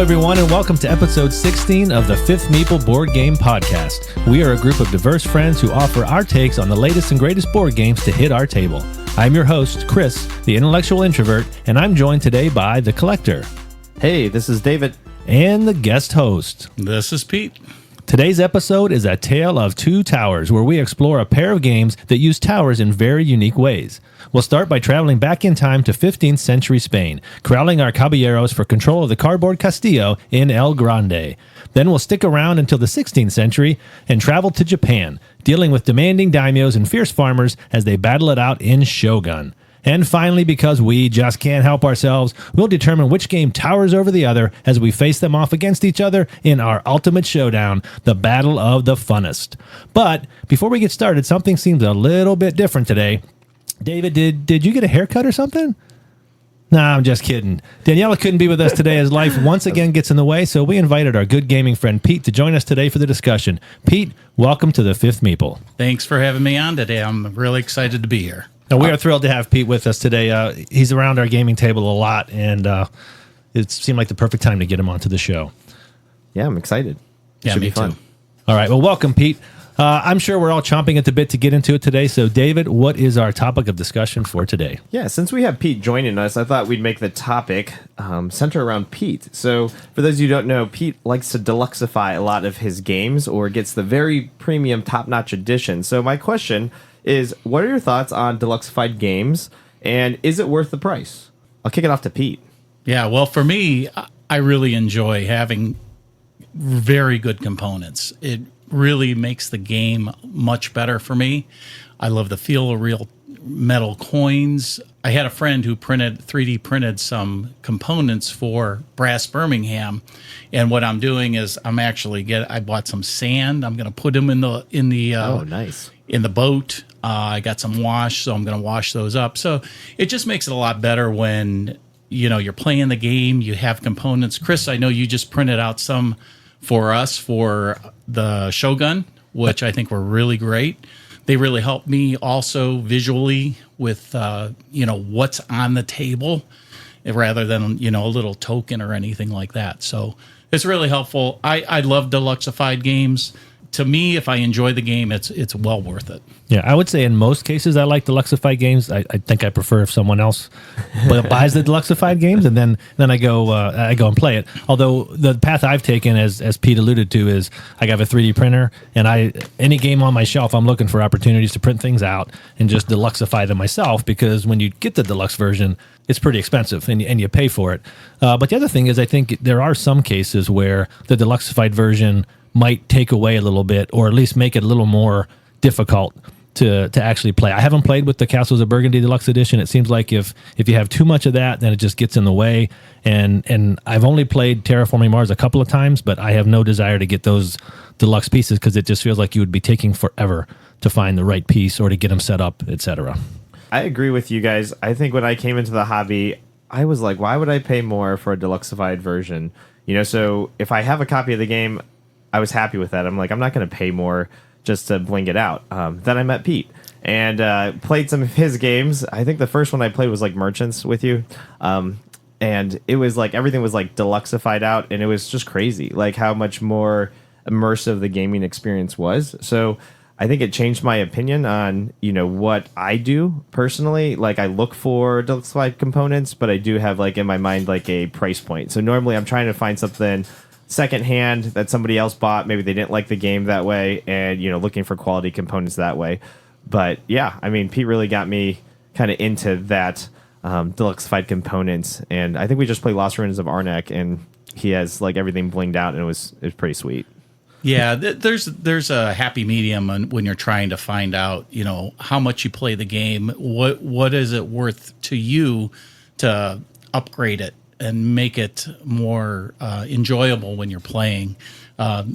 everyone, and welcome to episode 16 of the Fifth Meeple Board Game Podcast. We are a group of diverse friends who offer our takes on the latest and greatest board games to hit our table. I'm your host, Chris, the intellectual introvert, and I'm joined today by the collector. Hey, this is David. And the guest host. This is Pete. Today's episode is A Tale of Two Towers, where we explore a pair of games that use towers in very unique ways. We'll start by traveling back in time to 15th century Spain, corralling our caballeros for control of the cardboard castillo in El Grande. Then we'll stick around until the 16th century and travel to Japan, dealing with demanding daimyos and fierce farmers as they battle it out in Shogun. And finally, because we just can't help ourselves, we'll determine which game towers over the other as we face them off against each other in our ultimate showdown, the Battle of the Funnest. But before we get started, something seems a little bit different today. David, did you get a haircut or something? Nah, I'm just kidding. Daniela couldn't be with us today as life once again gets in the way, so we invited our good gaming friend Pete to join us today for the discussion. Pete, welcome to the Fifth Meeple. Thanks for having me on today. I'm really excited to be here. Now, we are thrilled to have Pete with us today. He's around our gaming table a lot, and it seemed like the perfect time to get him onto the show. Yeah, I'm excited. It should me be fun. too. All right, well, welcome, Pete. I'm sure we're all chomping at the bit to get into it today. So, David, what is our topic of discussion for today? Yeah, since we have Pete joining us, I thought we'd make the topic center around Pete. So, for those of you who don't know, Pete likes to deluxify a lot of his games or gets the very premium top-notch edition. So, my question is, what are your thoughts on deluxified games, and is it worth the price? I'll kick it off to Pete. Yeah, well, for me, I really enjoy having very good components. It really makes the game much better for me. I love the feel of real metal coins. I had a friend who 3D printed some components for Brass Birmingham, and what I'm doing is I bought some sand. I'm going to put them in the Oh, nice. in the boat. I got some wash, so I'm going to wash those up. So it just makes it a lot better when you're playing the game. You have components. Chris, I know you just printed out some for us for the Shogun, which I think were really great. They really helped me also visually with what's on the table rather than a little token or anything like that. So it's really helpful. I love deluxified games. To me, if I enjoy the game, it's well worth it. Yeah, I would say in most cases I like deluxified games. I think I prefer if someone else buys the deluxified games, and then I go and play it. Although the path I've taken, as Pete alluded to, is I have a 3D printer, and any game on my shelf, I'm looking for opportunities to print things out and just deluxify them myself, because when you get the deluxe version, it's pretty expensive, and you pay for it. But the other thing is, I think there are some cases where the deluxified version might take away a little bit, or at least make it a little more difficult to actually play. I haven't played with the Castles of Burgundy Deluxe Edition. It seems like if you have too much of that, then it just gets in the way. And I've only played Terraforming Mars a couple of times, but I have no desire to get those deluxe pieces because it just feels like you would be taking forever to find the right piece or to get them set up, etc. I agree with you guys. I think when I came into the hobby, I was like, why would I pay more for a deluxified version? So if I have a copy of the game, I was happy with that. I'm like, I'm not going to pay more just to bling it out. Then I met Pete and played some of his games. I think the first one I played was like Merchants with you. And it was like everything was like deluxified out, and it was just crazy, like how much more immersive the gaming experience was. So I think it changed my opinion on, what I do personally. Like I look for deluxified components, but I do have like in my mind like a price point. So normally I'm trying to find something secondhand that somebody else bought. Maybe they didn't like the game that way, and looking for quality components that way. But yeah, I mean, Pete really got me kind of into that deluxified components, and I think we just played Lost Ruins of Arnak, and he has like everything blinged out, and it was pretty sweet. Yeah, there's a happy medium when you're trying to find out how much you play the game. What is it worth to you to upgrade it and make it more enjoyable when you're playing.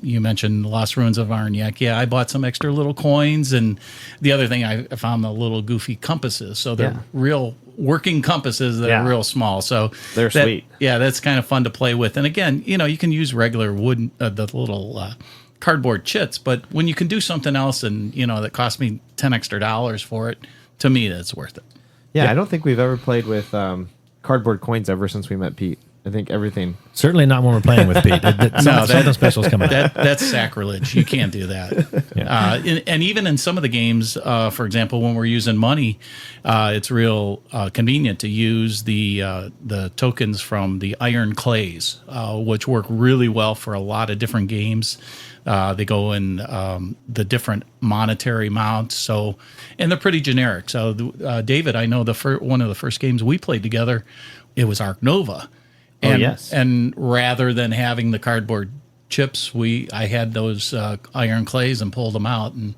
You mentioned Lost Ruins of Arnak. Yeah, I bought some extra little coins, and the other thing I found the little goofy compasses. So they're real working compasses that are real small. So they're sweet. Yeah, that's kind of fun to play with. And again, you can use regular wood, the little cardboard chits, but when you can do something else and that cost me $10 extra for it, to me that's worth it. Yeah, I don't think we've ever played with cardboard coins ever since we met Pete. I think everything. Certainly not when we're playing with Pete. Something special's coming out. That's sacrilege. You can't do that. And even in some of the games, for example, when we're using money, it's real convenient to use the tokens from the iron clays, which work really well for a lot of different games. They go in the different monetary amounts, and they're pretty generic. So, David, I know one of the first games we played together, it was Ark Nova. And, yes. And rather than having the cardboard chips, I had those iron clays and pulled them out. And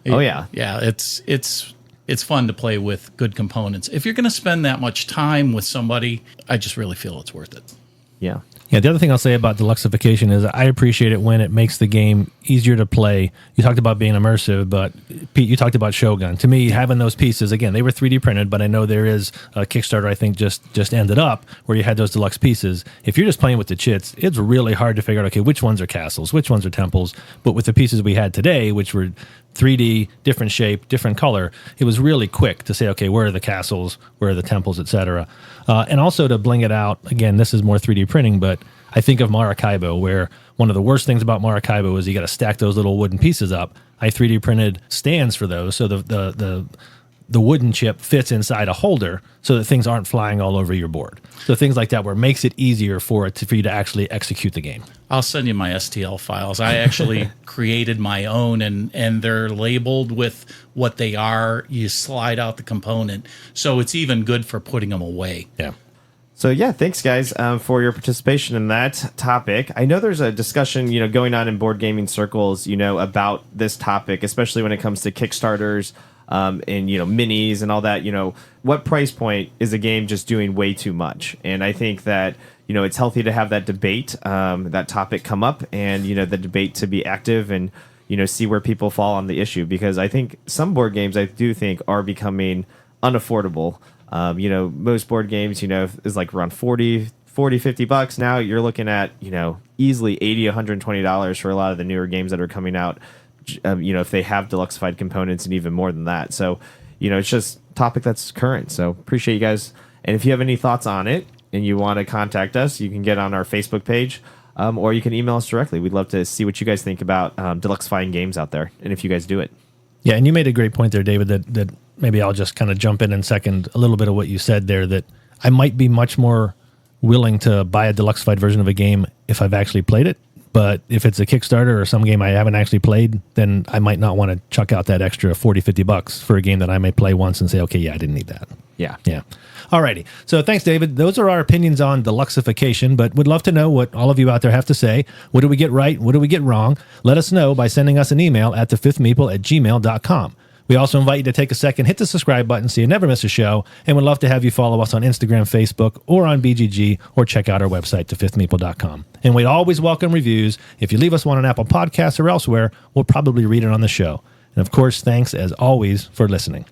it's fun to play with good components. If you're going to spend that much time with somebody, I just really feel it's worth it. Yeah. Yeah, the other thing I'll say about deluxification is I appreciate it when it makes the game easier to play. You talked about being immersive, but Pete, you talked about Shogun. To me, having those pieces, again, they were 3D printed, but I know there is a Kickstarter, I think, just ended up where you had those deluxe pieces. If you're just playing with the chits, it's really hard to figure out, okay, which ones are castles, which ones are temples. But with the pieces we had today, which were 3D, different shape, different color, it was really quick to say, okay, where are the castles, where are the temples, etc. And also to bling it out, again, this is more 3D printing, but I think of Maracaibo, where one of the worst things about Maracaibo is you got to stack those little wooden pieces up. I 3D printed stands for those, so the wooden chip fits inside a holder so that things aren't flying all over your board. So things like that, where it makes it easier for you to actually execute the game. I'll send you my STL files. I actually created my own, and they're labeled with what they are. You slide out the component, so it's even good for putting them away. Yeah. So yeah, thanks guys for your participation in that topic. I know there's a discussion, going on in board gaming circles, about this topic, especially when it comes to Kickstarters and minis and all that. What price point is a game just doing way too much? And I think that it's healthy to have that debate, that topic come up, and the debate to be active and see where people fall on the issue, because I think some board games I do think are becoming unaffordable. Most board games, is like around $40-$50. Now you're looking at, easily $80-$120 for a lot of the newer games that are coming out, if they have deluxified components, and even more than that. So, it's just a topic that's current. So appreciate you guys. And if you have any thoughts on it and you want to contact us, you can get on our Facebook page, or you can email us directly. We'd love to see what you guys think about deluxifying games out there, and if you guys do it. Yeah, and you made a great point there, David, that maybe I'll just kind of jump in and second a little bit of what you said there, that I might be much more willing to buy a deluxified version of a game if I've actually played it. But if it's a Kickstarter or some game I haven't actually played, then I might not want to chuck out that extra $40-$50 for a game that I may play once and say, okay, yeah, I didn't need that. Yeah. Alrighty. So thanks, David. Those are our opinions on deluxification, but would love to know what all of you out there have to say. What do we get right? What do we get wrong? Let us know by sending us an email at thefifthmeeple@gmail.com. We also invite you to take a second, hit the subscribe button so you never miss a show, and would love to have you follow us on Instagram, Facebook, or on BGG, or check out our website, thefifthmeeple.com. And we'd always welcome reviews. If you leave us one on Apple Podcasts or elsewhere, we'll probably read it on the show. And of course, thanks as always for listening.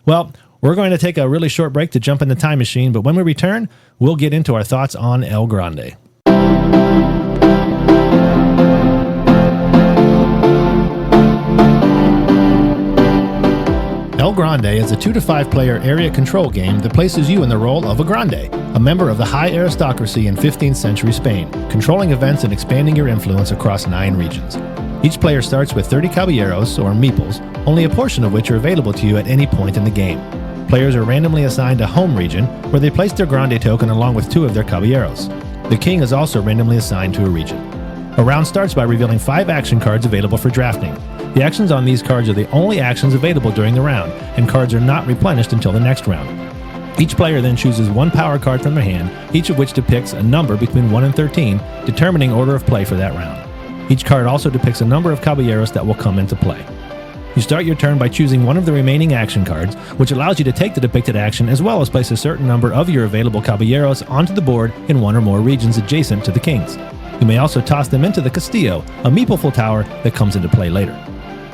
Well, we're going to take a really short break to jump in the time machine, but when we return, we'll get into our thoughts on El Grande. El Grande is a 2 to 5 player area control game that places you in the role of a grande, a member of the high aristocracy in 15th century Spain, controlling events and expanding your influence across 9 regions. Each player starts with 30 caballeros, or meeples, only a portion of which are available to you at any point in the game. Players are randomly assigned a home region, where they place their grande token along with 2 of their caballeros. The king is also randomly assigned to a region. A round starts by revealing 5 action cards available for drafting. The actions on these cards are the only actions available during the round, and cards are not replenished until the next round. Each player then chooses 1 power card from their hand, each of which depicts a number between 1 and 13, determining order of play for that round. Each card also depicts a number of caballeros that will come into play. You start your turn by choosing one of the remaining action cards, which allows you to take the depicted action as well as place a certain number of your available caballeros onto the board in 1 or more regions adjacent to the kings. You may also toss them into the Castillo, a meepleful tower that comes into play later.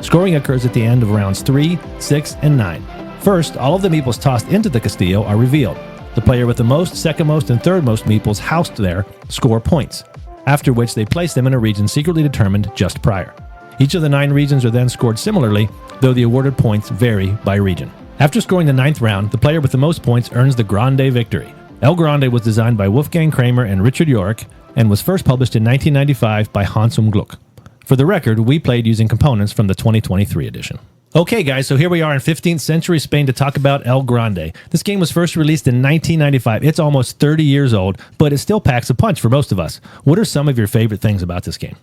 Scoring occurs at the end of rounds 3, 6, and 9. First, all of the meeples tossed into the Castillo are revealed. The player with the most, second most, and third most meeples housed there score points, after which they place them in a region secretly determined just prior. Each of the 9 regions are then scored similarly, though the awarded points vary by region. After scoring the 9th round, the player with the most points earns the Grande victory. El Grande was designed by Wolfgang Kramer and Richard York and was first published in 1995 by Hans Gluck. For the record, we played using components from the 2023 edition. Okay, guys, so here we are in 15th century Spain to talk about El Grande. This game was first released in 1995. It's almost 30 years old, but it still packs a punch for most of us. What are some of your favorite things about this game?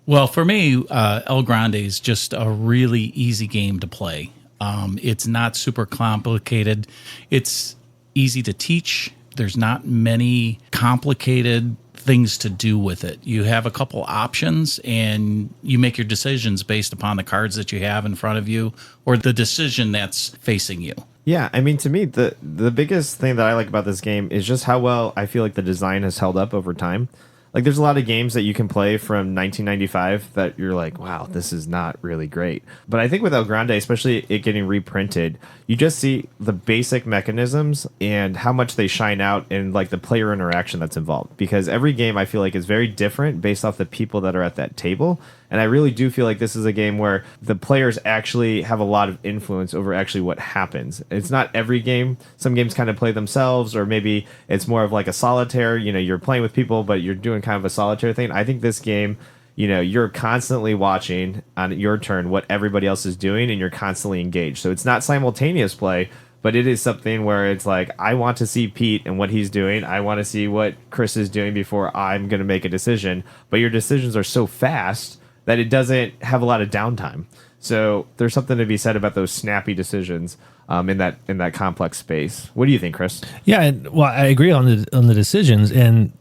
Well, for me, El Grande is just a really easy game to play. It's not super complicated. It's easy to teach. There's not many complicated things to do with it. You have a couple options and you make your decisions based upon the cards that you have in front of you or the decision that's facing you. Yeah, I mean, to me, the biggest thing that I like about this game is just how well I feel like the design has held up over time. Like, there's a lot of games that you can play from 1995 that you're like, wow, this is not really great. But I think with El Grande, especially it getting reprinted, you just see the basic mechanisms and how much they shine out in, like, the player interaction that's involved. Because every game, I feel like, is very different based off the people that are at that table. And I really do feel like this is a game where the players actually have a lot of influence over actually what happens. It's not every game. Some games kind of play themselves, or maybe it's more of like a solitaire. You know, you're playing with people, but you're doing kind of a solitaire thing. I think this game, you know, you're constantly watching on your turn what everybody else is doing, and you're constantly engaged. So it's not simultaneous play, but it is something where it's like, I want to see Pete and what he's doing. I want to see what Chris is doing before I'm going to make a decision. But your decisions are so fast that it doesn't have a lot of downtime. So there's something to be said about those snappy decisions in that complex space. What do you think, Chris? Yeah, well, I agree on the decisions, and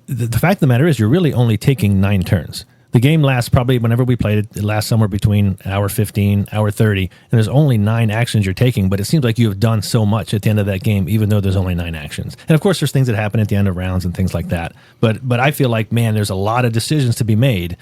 the fact of the matter is you're really only taking 9 turns. The game lasts probably, whenever we played it lasts somewhere between hour 15, hour 30, and there's only 9 actions you're taking, but it seems like you have done so much at the end of that game, even though there's only 9 actions. And of course, there's things that happen at the end of rounds and things like that. But I feel like, man, there's a lot of decisions to be made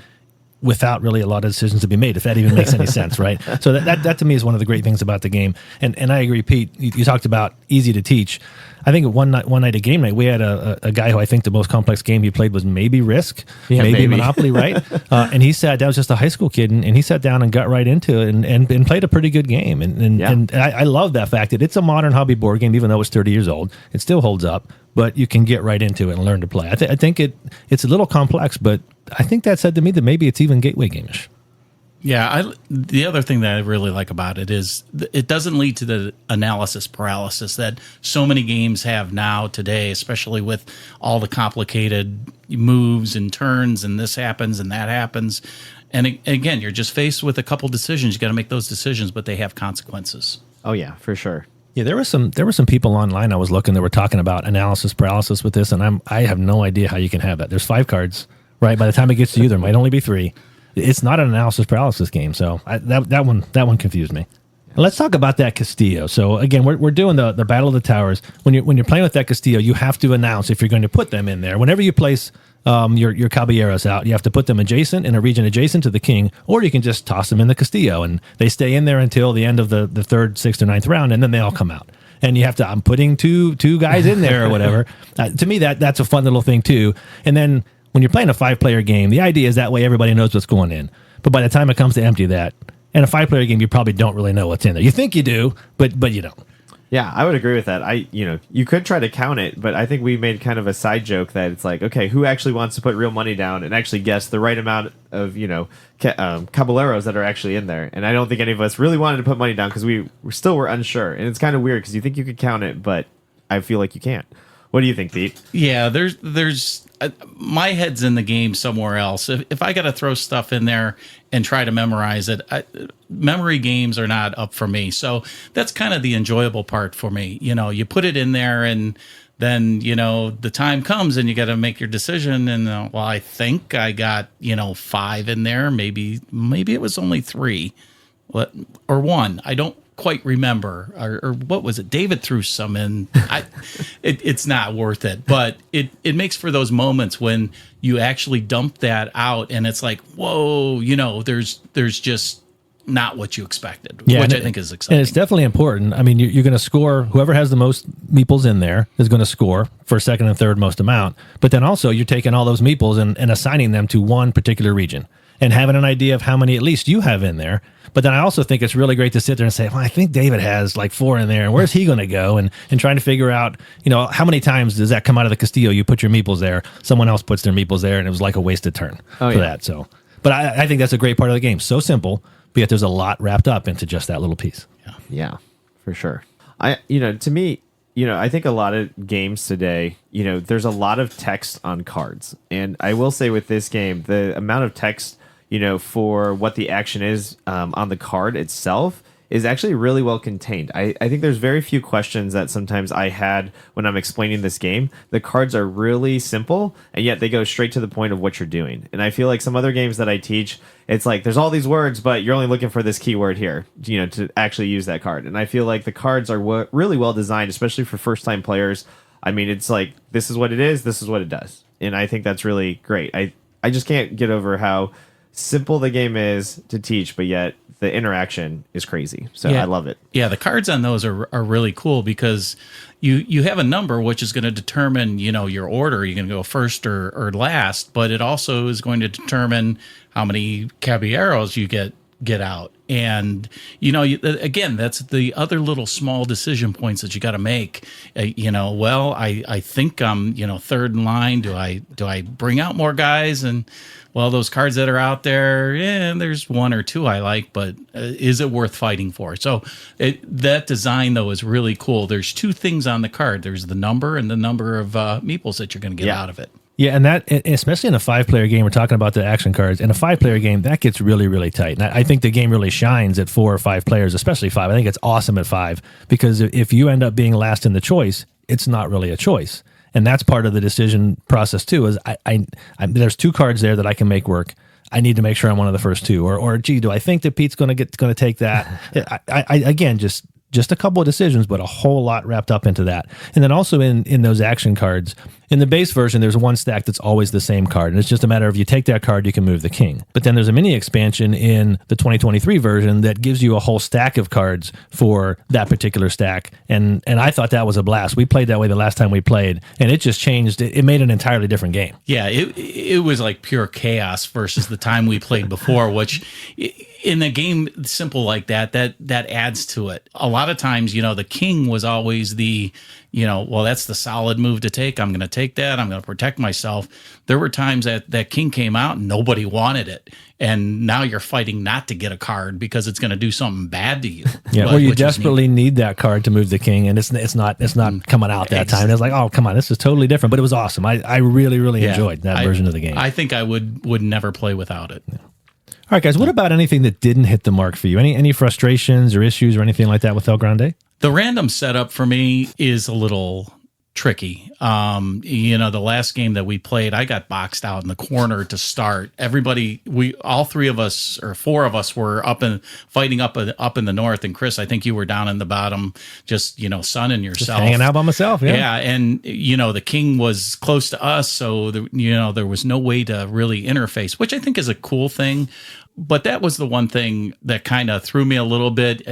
without really a lot of decisions to be made, if that even makes any sense, right? So that to me is one of the great things about the game. And I agree, Pete, you talked about easy to teach. I think one night at game night, we had a guy who I think the most complex game he played was maybe Risk, maybe Monopoly, right? And he sat down, was just a high school kid, and he sat down and got right into it and played a pretty good game. And I love that fact that it's a modern hobby board game, even though it's 30 years old. It still holds up, but you can get right into it and learn to play. I think it's a little complex, but I think that said to me that maybe it's even gateway game-ish. Yeah, the other thing that I really like about it is it doesn't lead to the analysis paralysis that so many games have now today, especially with all the complicated moves and turns and this happens and that happens. And again, you're just faced with a couple decisions. You got to make those decisions, but they have consequences. Oh, yeah, for sure. Yeah, there were some people online I was looking that were talking about analysis paralysis with this, and I have no idea how you can have that. There's 5 cards, right? By the time it gets to you, there might only be 3. It's not an analysis paralysis game, so that one confused me. Let's talk about that Castillo. So again, we're doing the Battle of the Towers. When you're playing with that Castillo, you have to announce if you're going to put them in there. Whenever you place your caballeros out, you have to put them adjacent in a region adjacent to the king, or you can just toss them in the Castillo, and they stay in there until the end of the 3rd, 6th, or 9th round, and then they all come out. And you have to, I'm putting two guys in there or whatever. To me, that's a fun little thing too. And then when you're playing a 5-player game, the idea is that way everybody knows what's going in. But by the time it comes to empty that, in a 5-player game, you probably don't really know what's in there. You think you do, but you don't. Yeah, I would agree with that. You could try to count it, but I think we made kind of a side joke that it's like, okay, who actually wants to put real money down and actually guess the right amount of, caballeros that are actually in there? And I don't think any of us really wanted to put money down because we still were unsure. And it's kind of weird because you think you could count it, but I feel like you can't. What do you think, Pete? Yeah, there's my head's in the game somewhere else. If I got to throw stuff in there and try to memorize it, memory games are not up for me. So that's kind of the enjoyable part for me. You put it in there, and then the time comes and you got to make your decision. And well, I think I got 5 in there. Maybe it was only 3, or 1. I don't quite remember, or what was it? David threw some in. It's not worth it, but it makes for those moments when you actually dump that out, and it's like, whoa, there's just not what you expected, which I think is exciting. And it's definitely important. I mean, you're going to score. Whoever has the most meeples in there is going to score for 2nd and 3rd most amount. But then also you're taking all those meeples and assigning them to one particular region. and having an idea of how many at least you have in there. But then I also think it's really great to sit there and say, well, I think David has like 4 in there, and where's he going to go? And trying to figure out, how many times does that come out of the Castillo? You put your meeples there, someone else puts their meeples there, and it was like a wasted turn for that. So, but I think that's a great part of the game. So simple, but yet there's a lot wrapped up into just that little piece. Yeah, for sure. To me, I think a lot of games today, there's a lot of text on cards. And I will say with this game, the amount of text, for what the action is on the card itself is actually really well contained. I think there's very few questions that sometimes I had when I'm explaining this game. The cards are really simple, and yet they go straight to the point of what you're doing. And I feel like some other games that I teach, it's like there's all these words, but you're only looking for this keyword here, to actually use that card. And I feel like the cards are really well designed, especially for first-time players. I mean, it's like, this is what it is, this is what it does. And I think that's really great. I just can't get over how simple the game is to teach, but yet the interaction is crazy. So I love it. Yeah, the cards on those are really cool because you have a number which is going to determine, your order. You're going to go first or last, but it also is going to determine how many caballeros you get out. And, again, that's the other little small decision points that you got to make. I think I'm, third in line. Do I bring out more guys? And, well, those cards that are out there, there's 1 or 2 I like, but is it worth fighting for? So that design, though, is really cool. There's 2 things on the card. There's the number and the number of meeples that you're going to get out of it. Yeah, and that, especially in a 5-player game, we're talking about the action cards. In a 5-player game, that gets really, really tight. And I think the game really shines at 4 or 5 players, especially 5. I think it's awesome at 5 because if you end up being last in the choice, it's not really a choice. And that's part of the decision process too. Is there's 2 cards there that I can make work. I need to make sure I'm one of the first 2. Or gee, do I think that Pete's going to take that? Again, just a couple of decisions, but a whole lot wrapped up into that. And then also in those action cards, in the base version, there's 1 stack that's always the same card. And it's just a matter of you take that card, you can move the king. But then there's a mini expansion in the 2023 version that gives you a whole stack of cards for that particular stack. And I thought that was a blast. We played that way the last time we played, and it just changed. It made an entirely different game. Yeah, it was like pure chaos versus the time we played before, which in a game simple like that adds to it. A lot of times, the king was always the, that's the solid move to take. I'm going to take that. I'm going to protect myself. There were times that king came out and nobody wanted it. And now you're fighting not to get a card because it's going to do something bad to you. Yeah, or you desperately need that card to move the king, and it's not coming out that time. It's like, oh, come on, this is totally different. But it was awesome. I really, really enjoyed that version of the game. I think I would never play without it. Yeah. All right, guys, what about anything that didn't hit the mark for you? Any frustrations or issues or anything like that with El Grande? The random setup for me is a little tricky. The last game that we played, I got boxed out in the corner to start. All 3 of us or 4 of us were fighting up in the north. And Chris, I think you were down in the bottom, just, sunning yourself. Just hanging out by myself. Yeah. Yeah. And, the king was close to us. So, there was no way to really interface, which I think is a cool thing. But that was the one thing that kind of threw me a little bit.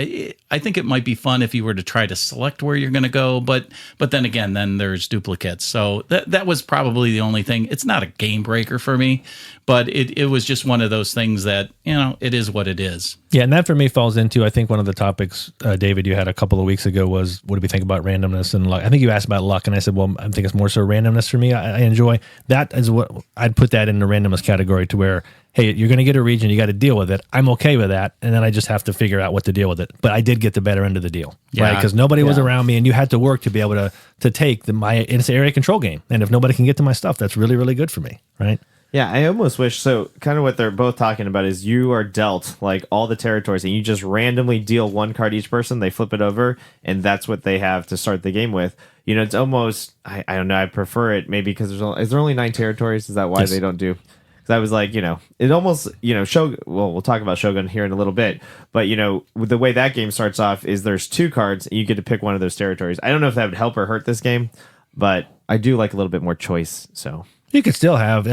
I think it might be fun if you were to try to select where you're going to go, but then again, then there's duplicates. So that was probably the only thing. It's not a game breaker for me, but it was just one of those things that, it is what it is. Yeah, and that for me falls into, I think one of the topics, David, you had a couple of weeks ago was, what do we think about randomness and luck? I think you asked about luck, and I said, well, I think it's more so randomness for me. I enjoy that as what I'd put that in the randomness category to where, hey, you're going to get a region, you got to deal with it. I'm okay with that, and then I just have to figure out what to deal with it. But I did get the better end of the deal, right? Because nobody was around me, and you had to work to be able to take it's an area control game. And if nobody can get to my stuff, that's really, really good for me, right? Yeah, I almost wish, so kind of what they're both talking about is you are dealt like all the territories and you just randomly deal 1 card each person, they flip it over, and that's what they have to start the game with. It's almost, I don't know, I prefer it maybe because is there only 9 territories? Is that why they don't do? Because I was like, it almost, Shogun, well, we'll talk about Shogun here in a little bit, but, with the way that game starts off is there's 2 cards and you get to pick one of those territories. I don't know if that would help or hurt this game, but I do like a little bit more choice, so. You could still have,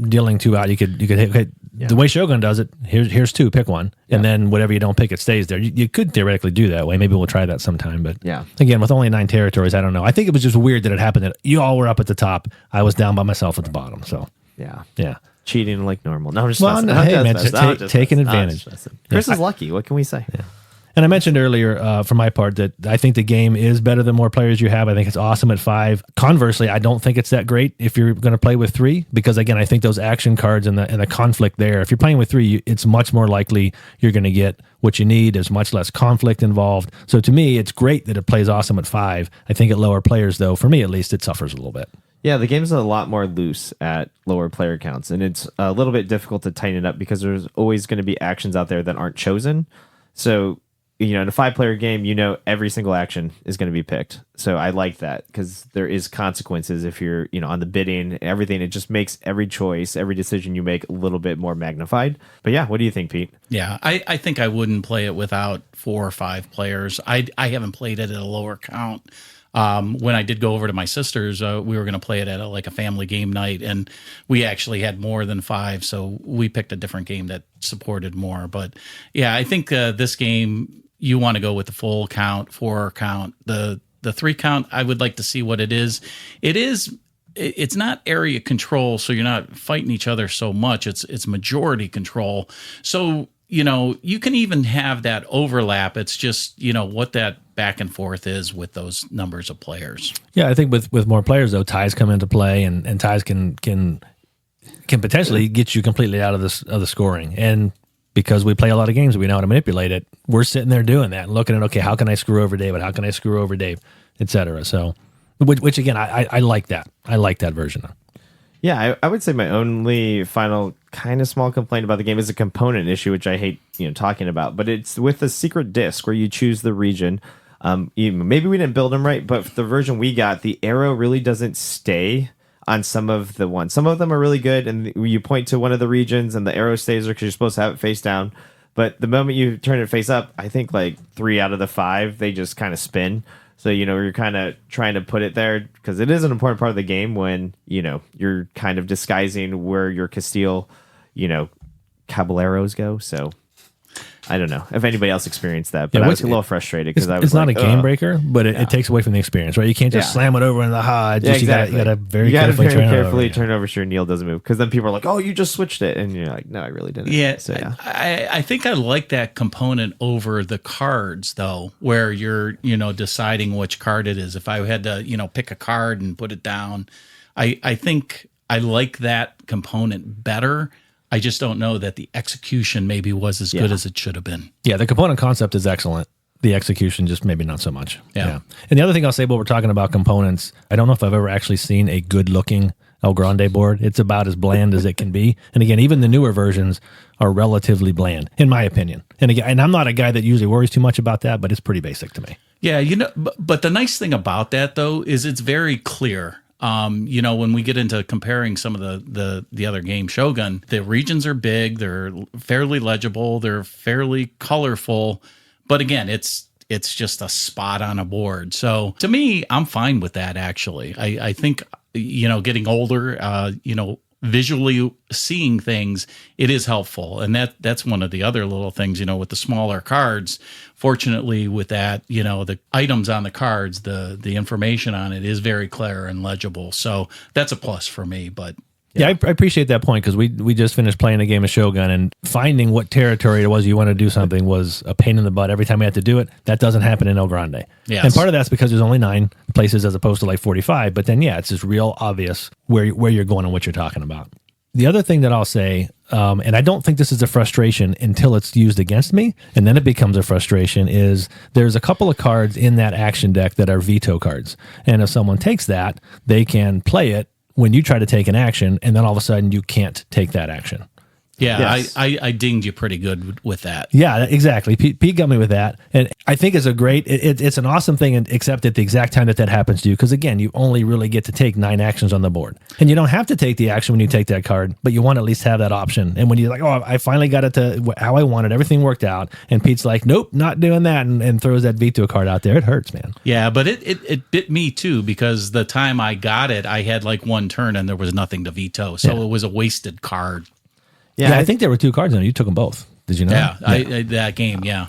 dealing 2 out, you could hit, the way Shogun does it, here's 2, pick one, and then whatever you don't pick, it stays there. You could theoretically do that way. Maybe we'll try that sometime, but again, with only 9 territories, I don't know. I think it was just weird that it happened that you all were up at the top. I was down by myself at the bottom, so. Yeah. cheating like normal. No, I'm just Well, messing. no, I'm hey, just man, messing. just I'm just taking messing. I'm advantage. just messing. Chris is lucky. What can we say? And I mentioned earlier, for my part, that I think the game is better the more players you have. I think it's awesome at 5. Conversely, I don't think it's that great if you're going to play with 3, because again, I think those action cards and the conflict there. If you're playing with 3, it's much more likely you're going to get what you need. There's much less conflict involved. So to me, it's great that it plays awesome at 5. I think at lower players, though, for me at least, it suffers a little bit. Yeah, the game's a lot more loose at lower player counts, and it's a little bit difficult to tighten it up because there's always going to be actions out there that aren't chosen. So, in a 5-player game, every single action is going to be picked. So I like that because there is consequences if you're, on the bidding, everything. It just makes every choice, every decision you make a little bit more magnified. But yeah, what do you think, Pete? Yeah, I think I wouldn't play it without 4 or 5 players. I haven't played it at a lower count. When I did go over to my sister's, we were going to play it at a family game night, and we actually had more than 5, so we picked a different game that supported more. But yeah, I think this game, you want to go with the full count, 4 count. The 3 count, I would like to see what it is. It's not area control, so you're not fighting each other so much. It's majority control. So, you can even have that overlap. It's just, what that back and forth is with those numbers of players. Yeah, I think with more players, though, ties come into play, and ties can potentially get you completely out of the scoring. And because we play a lot of games, we know how to manipulate it. We're sitting there doing that and looking at, okay, how can I screw over David? How can I screw over Dave? Et cetera. So, which again, I like that. I like that version. Yeah, I would say my only final kind of small complaint about the game is a component issue, which I hate talking about. But it's with the secret disc where you choose the region. Maybe we didn't build them right, but the version we got, the arrow really doesn't stay on some of the ones. Some of them are really good, and you point to one of the regions, and the arrow stays there because you're supposed to have it face down. But the moment you turn it face up, I think 3 out of the 5, they just kind of spin. So, you're kind of trying to put it there because it is an important part of the game when, you're kind of disguising where your Castile, caballeros go. So I don't know if anybody else experienced that, but I was a little frustrated because I was it's not a game breaker, but it takes away from the experience, right? You can't just slam it over in the HUD. Yeah, exactly. You got to very carefully turn over so your Neil doesn't move, because then people are like, "Oh, you just switched it," and you're like, "No, I really didn't." Yeah, so, yeah. I think I like that component over the cards, though, where you're deciding which card it is. If I had to pick a card and put it down, I think I like that component better. I just don't know that the execution maybe was as good as it should have been. Yeah, the component concept is excellent. The execution just maybe not so much. Yeah. And the other thing I'll say while we're talking about components, I don't know if I've ever actually seen a good-looking El Grande board. It's about as bland as it can be. And again, even the newer versions are relatively bland, in my opinion. And again, and I'm not a guy that usually worries too much about that, but it's pretty basic to me. Yeah, but the nice thing about that, though, is it's very clear. When we get into comparing some of the other game, Shogun, the regions are big, they're fairly legible, they're fairly colorful, but again, it's just a spot on a board. So to me, I'm fine with that, actually. I think, getting older, visually seeing things, it is helpful. And that's one of the other little things, with the smaller cards. Fortunately, with that, the items on the cards, the information on it is very clear and legible. So that's a plus for me. But yeah, I appreciate that point, because we just finished playing a game of Shogun, and finding what territory it was you want to do something was a pain in the butt every time we had to do it. That doesn't happen in El Grande. Yes. And part of that's because there's only 9 places as opposed to 45. But then, it's just real obvious where you're going and what you're talking about. The other thing that I'll say, and I don't think this is a frustration until it's used against me, and then it becomes a frustration, is there's a couple of cards in that action deck that are veto cards. And if someone takes that, they can play it when you try to take an action, and then all of a sudden you can't take that action. Yeah, Yes. I dinged you pretty good with that. Yeah, exactly. Pete got me with that. And I think it's it's an awesome thing, except at the exact time that happens to you. Because again, you only really get to take 9 actions on the board. And you don't have to take the action when you take that card, but you want to at least have that option. And when you're like, oh, I finally got it to how I wanted, everything worked out. And Pete's like, nope, not doing that. And throws that veto card out there. It hurts, man. Yeah, but it bit me too, because the time I got it, I had 1 turn and there was nothing to veto. So it was a wasted card. Yeah, I think there were 2 cards in it. You took them both. Did you know? Yeah, that game, yeah.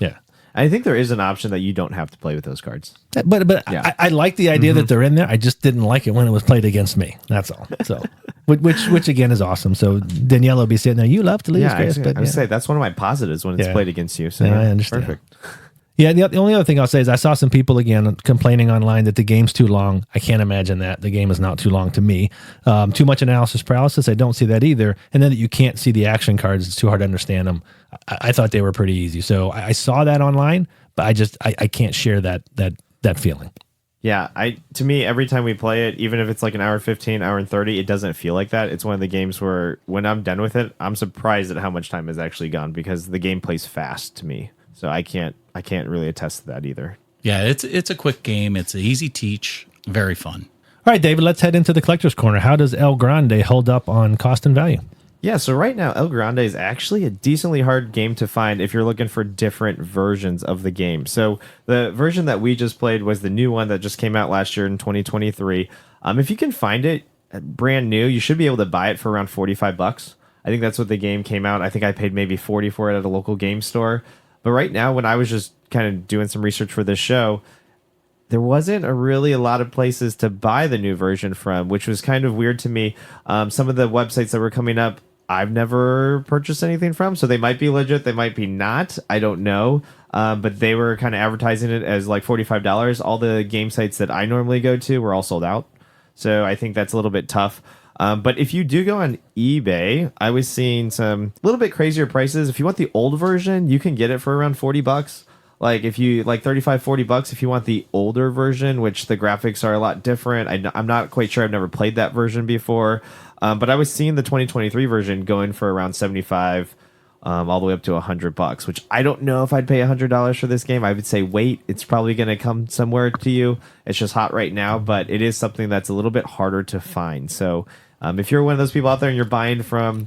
I think there is an option that you don't have to play with those cards. But I like the idea that they're in there. I just didn't like it when it was played against me. That's all. So which again is awesome. So Danielle will be sitting there. You love to lose, Yeah, Chris, I would say that's one of my positives when it's played against you. So I understand. Perfect. Yeah, the only other thing I'll say is I saw some people again complaining online that the game's too long. I can't imagine that. The game is not too long to me. Too much analysis paralysis. I don't see that either. And then that you can't see the action cards. It's too hard to understand them. I thought they were pretty easy. So I saw that online, but I can't share that feeling. Yeah, to me, every time we play it, even if it's like an hour 15, hour and 30, it doesn't feel like that. It's one of the games where when I'm done with it, I'm surprised at how much time has actually gone because the game plays fast to me. So I can't really attest to that either. Yeah, it's a quick game. It's an easy teach. Very fun. All right, David, let's head into the collector's corner. How does El Grande hold up on cost and value? Yeah, so right now, El Grande is actually a decently hard game to find if you're looking for different versions of the game. So the version that we just played was the new one that just came out last year in 2023. If you can find it brand new, you should be able to buy it for around $45. I think that's what the game came out. I think I paid maybe $40 for it at a local game store. But right now, when I was just kind of doing some research for this show, there wasn't really a lot of places to buy the new version from, which was kind of weird to me. Some of the websites that were coming up, I've never purchased anything from, so they might be legit, they might be not. I don't know. But they were kind of advertising it as like $45. All the game sites that I normally go to were all sold out. So I think that's a little bit tough. But if you do go on eBay, I was seeing some little bit crazier prices. If you want the old version, you can get it for around $40. Like if you like $35-$40 if you want the older version, which the graphics are a lot different. I'm not quite sure. I've never played that version before. But I was seeing the 2023 version going for around $75, all the way up to $100, which I don't know if I'd pay $100 for this game. I would say wait. It's probably going to come somewhere to you. It's just hot right now, but it is something that's a little bit harder to find. So if you're one of those people out there and you're buying from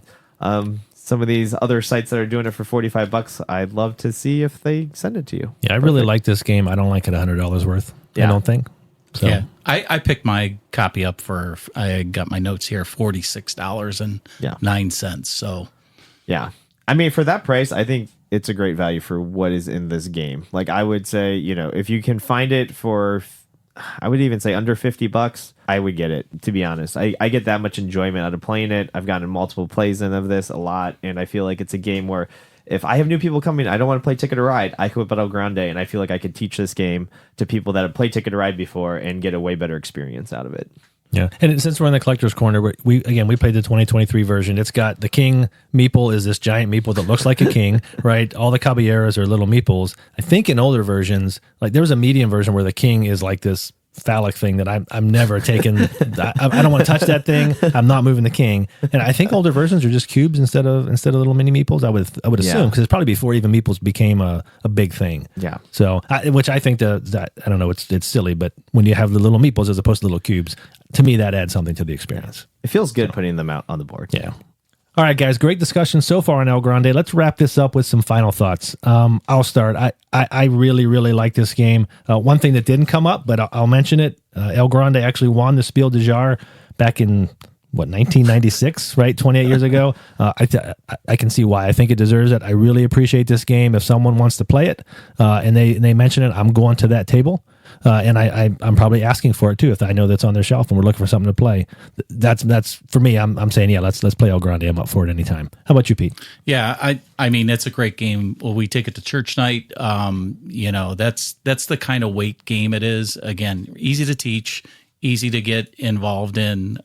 some of these other sites that are doing it for $45, I'd love to see if they send it to you. Yeah, I really like this game. I don't like it $100 worth. Yeah. I don't think. So. Yeah, I picked my copy up for, I got my notes here, $46.09. So, yeah. I mean, for that price, I think it's a great value for what is in this game. Like, I would say, if you can find it for, I would even say under $50, I would get it, to be honest. I get that much enjoyment out of playing it. I've gotten multiple plays in of this a lot, and I feel like it's a game where if I have new people coming, I don't want to play Ticket to Ride, I could whip out El Grande, and I feel like I could teach this game to people that have played Ticket to Ride before and get a way better experience out of it. Yeah, and since we're in the collector's corner, we played the 2023 version. It's got the king meeple is this giant meeple that looks like a king, right? All the caballeros are little meeples. I think in older versions, like there was a medium version where the king is like this phallic thing that I'm never taking. I don't want to touch that thing. I'm not moving the king. And I think older versions are just cubes instead of little mini meeples. I would assume because it's probably before even meeples became a big thing. Yeah. So which I think that I don't know. It's silly, but when you have the little meeples as opposed to little cubes, to me that adds something to the experience. It feels good putting them out on the board. Yeah. All right, guys, great discussion so far on El Grande. Let's wrap this up with some final thoughts. I'll start. I really, really like this game. One thing that didn't come up, but I'll mention it. El Grande actually won the Spiel des Jahres back in, 1996, right? 28 years ago. I can see why. I think it deserves it. I really appreciate this game. If someone wants to play it and they mention it, I'm going to that table. And I'm probably asking for it too if I know that's on their shelf and we're looking for something to play. That's for me. I'm saying let's play El Grande. I'm up for it anytime. How about you, Pete? Yeah, I mean it's a great game. Well, we take it to church night. That's the kind of weight game it is. Again, easy to teach, easy to get involved in,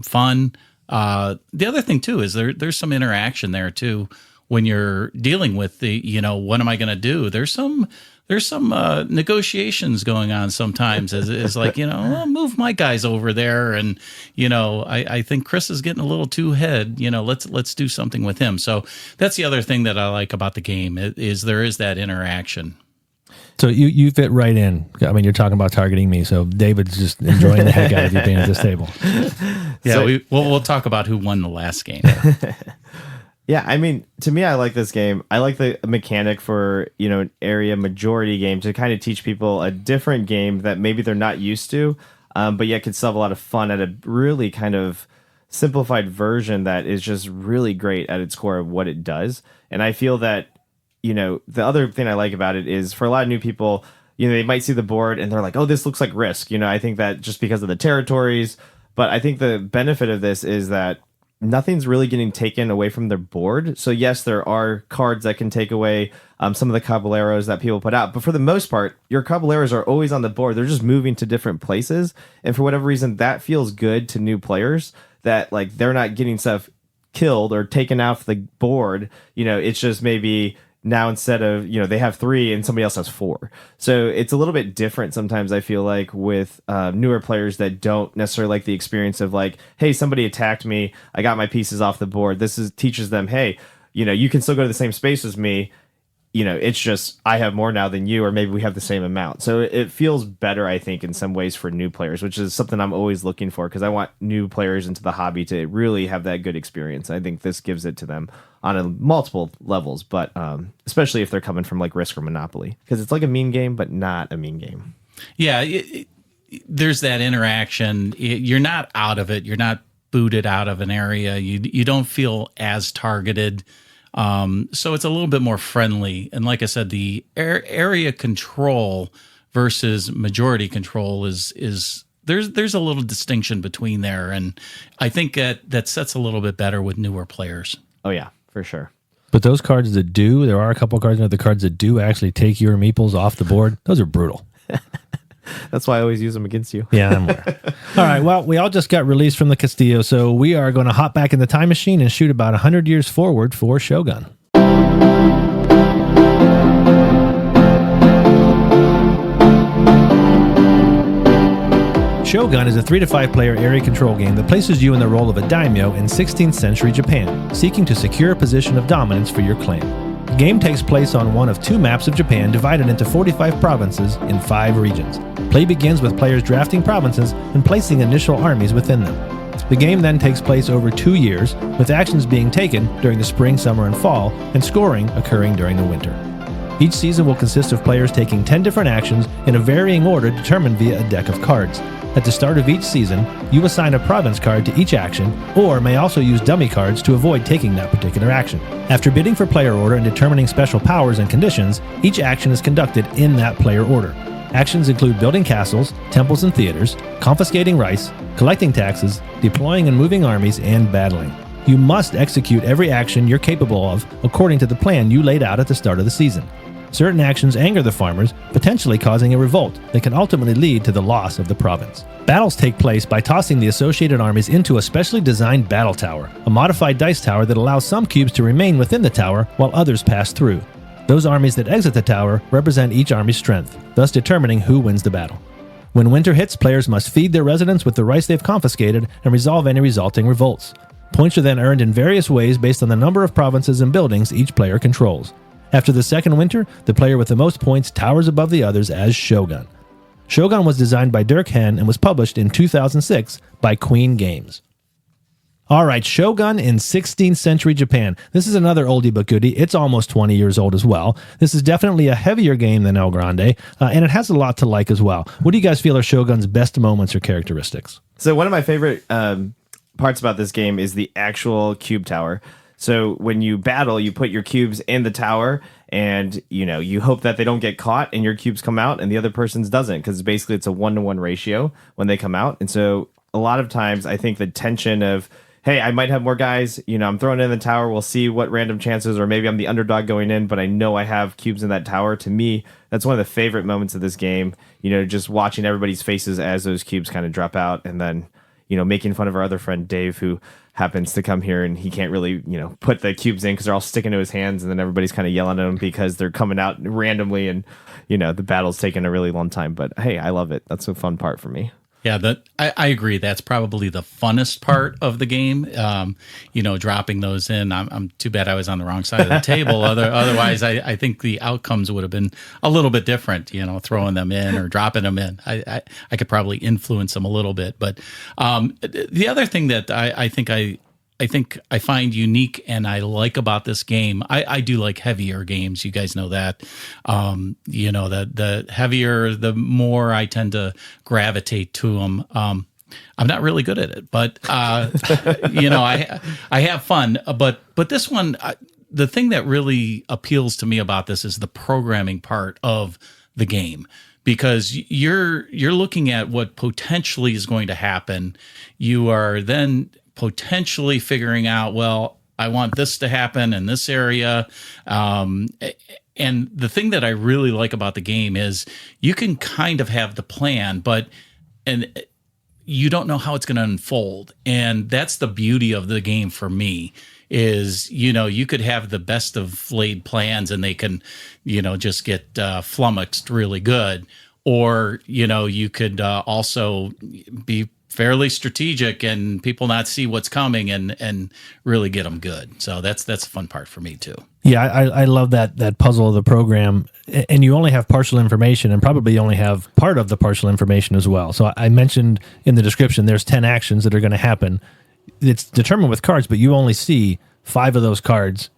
fun. The other thing too is there's some interaction there too when you're dealing with the what am I going to do? There's some negotiations going on sometimes is like, I'll move my guys over there. And, I think Chris is getting a little too head, let's do something with him. So that's the other thing that I like about the game is there is that interaction. So you fit right in. I mean, you're talking about targeting me. So David's just enjoying the heck out of you being at this table. Yeah. So, we'll talk about who won the last game. Yeah, I mean, to me, I like this game. I like the mechanic for, an area majority game to kind of teach people a different game that maybe they're not used to, but yet could still have a lot of fun at a really kind of simplified version that is just really great at its core of what it does. And I feel that, the other thing I like about it is for a lot of new people, they might see the board and they're like, oh, this looks like Risk. I think that just because of the territories, But I think the benefit of this is that nothing's really getting taken away from their board. So yes, there are cards that can take away some of the caballeros that people put out, but for the most part, your caballeros are always on the board. They're just moving to different places, and for whatever reason, that feels good to new players. That like they're not getting stuff killed or taken off the board. It's just maybe now instead of they have 3 and somebody else has 4, so it's a little bit different sometimes. I feel like with newer players that don't necessarily like the experience of like, hey, somebody attacked me, I got my pieces off the board. Teaches them, hey, you can still go to the same space as me. It's just I have more now than you, or maybe we have the same amount. So it feels better, I think, in some ways for new players, which is something I'm always looking for, because I want new players into the hobby to really have that good experience. I think this gives it to them on multiple levels, but especially if they're coming from like Risk or Monopoly, because it's like a mean game, but not a mean game. Yeah, there's that interaction. You're not out of it. You're not booted out of an area. You don't feel as targeted. So it's a little bit more friendly. And like I said, the area control versus majority control is there's a little distinction between there. And I think that sets a little bit better with newer players. Oh yeah, for sure. But those cards that do, there are a couple cards, the cards that do actually take your meeples off the board. Those are brutal. That's why I always use them against you. Yeah, I'm aware. All right, well, we all just got released from the Castillo, so we are going to hop back in the time machine and shoot about 100 years forward for Shogun. Shogun is a 3 to 5 player area control game that places you in the role of a daimyo in 16th century Japan, seeking to secure a position of dominance for your clan. The game takes place on one of 2 maps of Japan divided into 45 provinces in 5 regions. Play begins with players drafting provinces and placing initial armies within them. The game then takes place over 2 years, with actions being taken during the spring, summer, and fall, and scoring occurring during the winter. Each season will consist of players taking 10 different actions in a varying order determined via a deck of cards. At the start of each season, you assign a province card to each action, or may also use dummy cards to avoid taking that particular action. After bidding for player order and determining special powers and conditions, each action is conducted in that player order. Actions include building castles, temples and theaters, confiscating rice, collecting taxes, deploying and moving armies, and battling. You must execute every action you're capable of according to the plan you laid out at the start of the season. Certain actions anger the farmers, potentially causing a revolt that can ultimately lead to the loss of the province. Battles take place by tossing the associated armies into a specially designed battle tower, a modified dice tower that allows some cubes to remain within the tower while others pass through. Those armies that exit the tower represent each army's strength, thus determining who wins the battle. When winter hits, players must feed their residents with the rice they've confiscated and resolve any resulting revolts. Points are then earned in various ways based on the number of provinces and buildings each player controls. After the second winter, the player with the most points towers above the others as Shogun. Shogun was designed by Dirk Henn and was published in 2006 by Queen Games. All right, Shogun in 16th century Japan. This is another oldie but goodie. It's almost 20 years old as well. This is definitely a heavier game than El Grande, and it has a lot to like as well. What do you guys feel are Shogun's best moments or characteristics? So one of my favorite parts about this game is the actual cube tower. So when you battle, you put your cubes in the tower, and you hope that they don't get caught and your cubes come out and the other person's doesn't, because basically it's a 1-to-1 ratio when they come out. And so a lot of times I think the tension of, hey, I might have more guys, I'm throwing it in the tower, we'll see what random chances, or maybe I'm the underdog going in, but I know I have cubes in that tower. To me, that's one of the favorite moments of this game, just watching everybody's faces as those cubes kind of drop out, and then making fun of our other friend Dave, who happens to come here and he can't really, put the cubes in because they're all sticking to his hands, and then everybody's kind of yelling at him because they're coming out randomly, and the battle's taking a really long time. But hey, I love it. That's a fun part for me. Yeah, I agree. That's probably the funnest part of the game. Dropping those in. I'm too bad I was on the wrong side of the table. Otherwise, I think the outcomes would have been a little bit different. Throwing them in or dropping them in. I could probably influence them a little bit. But the other thing that I think I find unique and I like about this game, I do like heavier games. You guys know that. The heavier, the more I tend to gravitate to them. I'm not really good at it, but I have fun. But this one, the thing that really appeals to me about this is the programming part of the game. because you're looking at what potentially is going to happen. You are then potentially figuring out, well, I want this to happen in this area. And the thing that I really like about the game is you can kind of have the plan, but you don't know how it's going to unfold. And that's the beauty of the game for me is, you could have the best of laid plans and they can, just get flummoxed really good. Or, you could also be fairly strategic and people not see what's coming and really get them good. So that's the fun part for me too. Yeah, I love that puzzle of the program, and you only have partial information and probably only have part of the partial information as well. So I mentioned in the description there's 10 actions that are going to happen. It's determined with cards, but you only see 5 of those cards.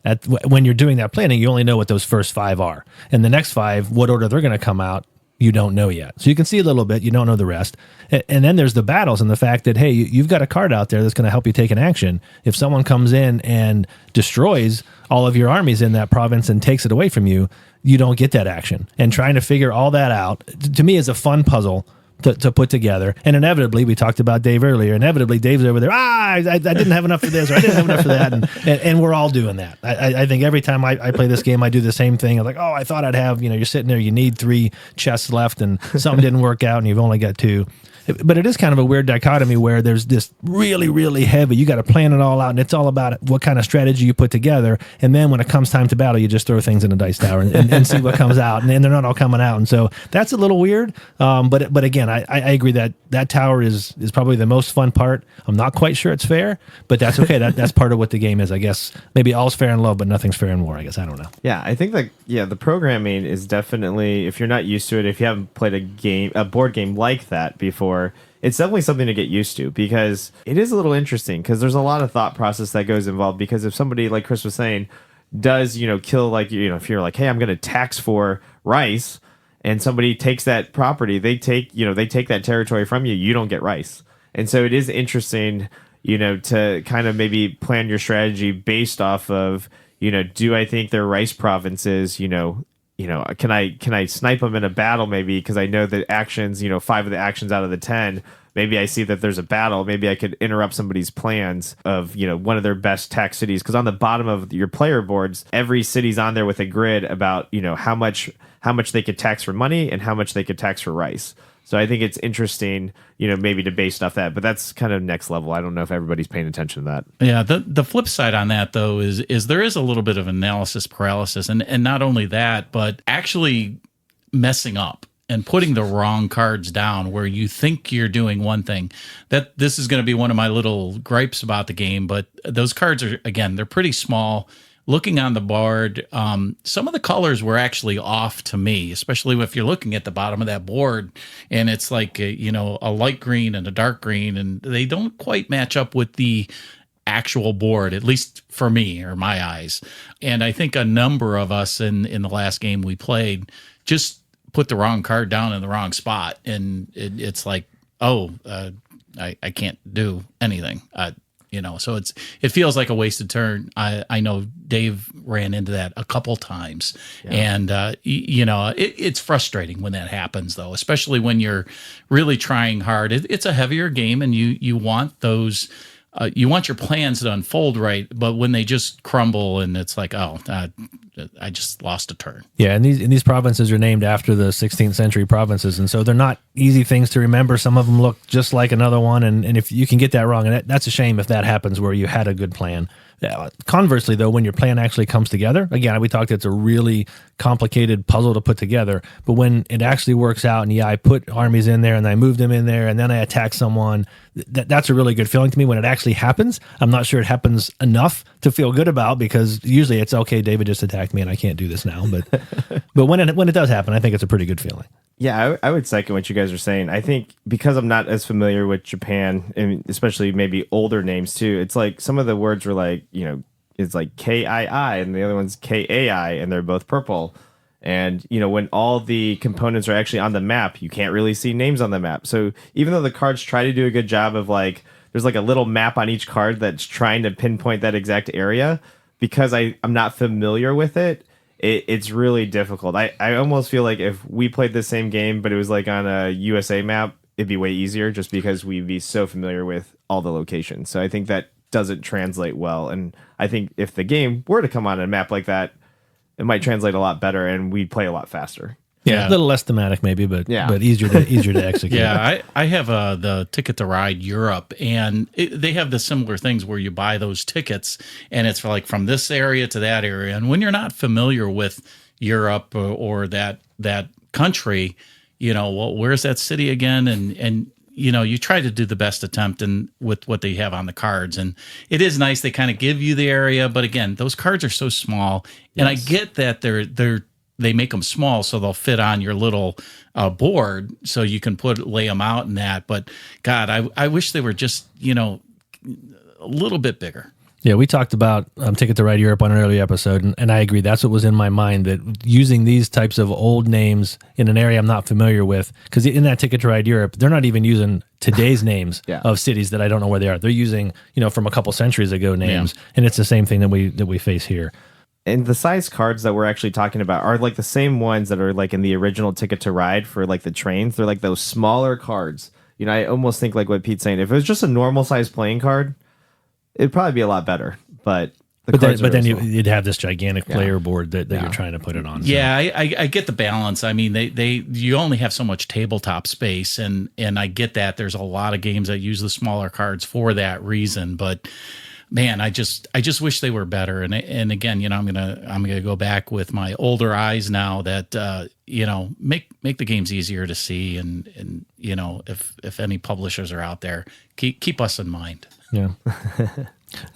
When you're doing that planning, you only know what those first 5 are. And the next 5, what order they're going to come out, you don't know yet. So you can see a little bit, you don't know the rest. And then there's the battles and the fact that, hey, you've got a card out there that's going to help you take an action. If someone comes in and destroys all of your armies in that province and takes it away from you, you don't get that action. And trying to figure all that out, to me, is a fun puzzle to put together. And inevitably, we talked about Dave earlier, inevitably Dave's over there, I didn't have enough for this, or I didn't have enough for that. And we're all doing that. I think every time I play this game, I do the same thing. I'm like, I thought I'd have, you're sitting there, you need 3 chests left and something didn't work out and you've only got 2. But it is kind of a weird dichotomy where there's this really, really heavy, you got to plan it all out, and it's all about what kind of strategy you put together. And then when it comes time to battle, you just throw things in a dice tower and see what comes out. And then they're not all coming out. And so that's a little weird. But again, I agree that tower is probably the most fun part. I'm not quite sure it's fair, but that's okay. That's part of what the game is, I guess. Maybe all's fair in love, but nothing's fair in war, I guess. I don't know. Yeah, I think the programming is definitely, if you're not used to it, if you haven't played a board game like that before, it's definitely something to get used to, because it is a little interesting, because there's a lot of thought process that goes involved. Because if somebody, like Chris was saying, does kill, if you're like, hey, I'm going to tax for rice, and somebody takes that property, they take that territory from you, you don't get rice. And so it is interesting, to kind of maybe plan your strategy based off of, do I think they're rice provinces, can I snipe them in a battle, maybe, because I know the actions, 5 of the actions out of the 10, maybe I see that there's a battle, maybe I could interrupt somebody's plans of, one of their best tax cities, because on the bottom of your player boards, every city's on there with a grid about, how much they could tax for money and how much they could tax for rice. So I think it's interesting, maybe to base off that, but that's kind of next level. I don't know if everybody's paying attention to that. Yeah. The flip side on that, though, is there is a little bit of analysis paralysis, and not only that, but actually messing up and putting the wrong cards down where you think you're doing one thing. That this is going to be one of my little gripes about the game, but those cards are, again, they're pretty small. Looking on the board, some of the colors were actually off to me, especially if you're looking at the bottom of that board and it's like, a light green and a dark green, and they don't quite match up with the actual board, at least for me or my eyes. And I think a number of us in the last game we played just put the wrong card down in the wrong spot. And it's like, I can't do anything. So it feels like a wasted turn. I know Dave ran into that a couple times, and it's frustrating when that happens, though, especially when you're really trying hard. It's a heavier game, and you want those. You want your plans to unfold right, but when they just crumble and it's like, I just lost a turn. Yeah, and these provinces are named after the 16th century provinces, and so they're not easy things to remember. Some of them look just like another one, and if you can get that wrong, and that's a shame if that happens where you had a good plan. Conversely, though, when your plan actually comes together, again, we talked, it's a really complicated puzzle to put together, but when it actually works out, and I put armies in there, and I moved them in there, and then I attack someone, that's a really good feeling to me when it actually happens. I'm not sure it happens enough to feel good about, because usually it's, okay, David just attacked me, and I can't do this now, but when it does happen, I think it's a pretty good feeling. Yeah, I would second what you guys are saying. I think because I'm not as familiar with Japan, and especially maybe older names too, it's like some of the words were like, it's like KII and the other one's KAI, and they're both purple. And, when all the components are actually on the map, you can't really see names on the map. So even though the cards try to do a good job of there's like a little map on each card that's trying to pinpoint that exact area, because I'm not familiar with it, it's really difficult. I almost feel like if we played the same game, but it was like on a USA map, it'd be way easier just because we'd be so familiar with all the locations. So I think that doesn't translate well. And I think if the game were to come on a map like that, it might translate a lot better and we'd play a lot faster. Yeah, a little less thematic maybe, but easier to execute. Yeah, I have the Ticket to Ride Europe, and they have the similar things where you buy those tickets, and it's like from this area to that area. And when you're not familiar with Europe or that country, well, where's that city again? And you try to do the best attempt with what they have on the cards. And it is nice they kind of give you the area, but again, those cards are so small, and I get that they make them small so they'll fit on your little board so you can lay them out in that. But God, I wish they were just, a little bit bigger. Yeah, we talked about Ticket to Ride Europe on an earlier episode, and I agree. That's what was in my mind, that using these types of old names in an area I'm not familiar with, because in that Ticket to Ride Europe, they're not even using today's names of cities that I don't know where they are. They're using, from a couple centuries ago names, and it's the same thing that we face here. And the size cards that we're actually talking about are like the same ones that are like in the original Ticket to Ride for like the trains. They're like those smaller cards. I almost think like what Pete's saying. If it was just a normal size playing card, it'd probably be a lot better. But then you'd have this gigantic player board that you're trying to put it on. So. Yeah, I get the balance. I mean, you only have so much tabletop space, and I get that. There's a lot of games that use the smaller cards for that reason, but. Man, I just wish they were better. And again, I'm gonna go back with my older eyes now that make the games easier to see, and if any publishers are out there, keep us in mind. Yeah.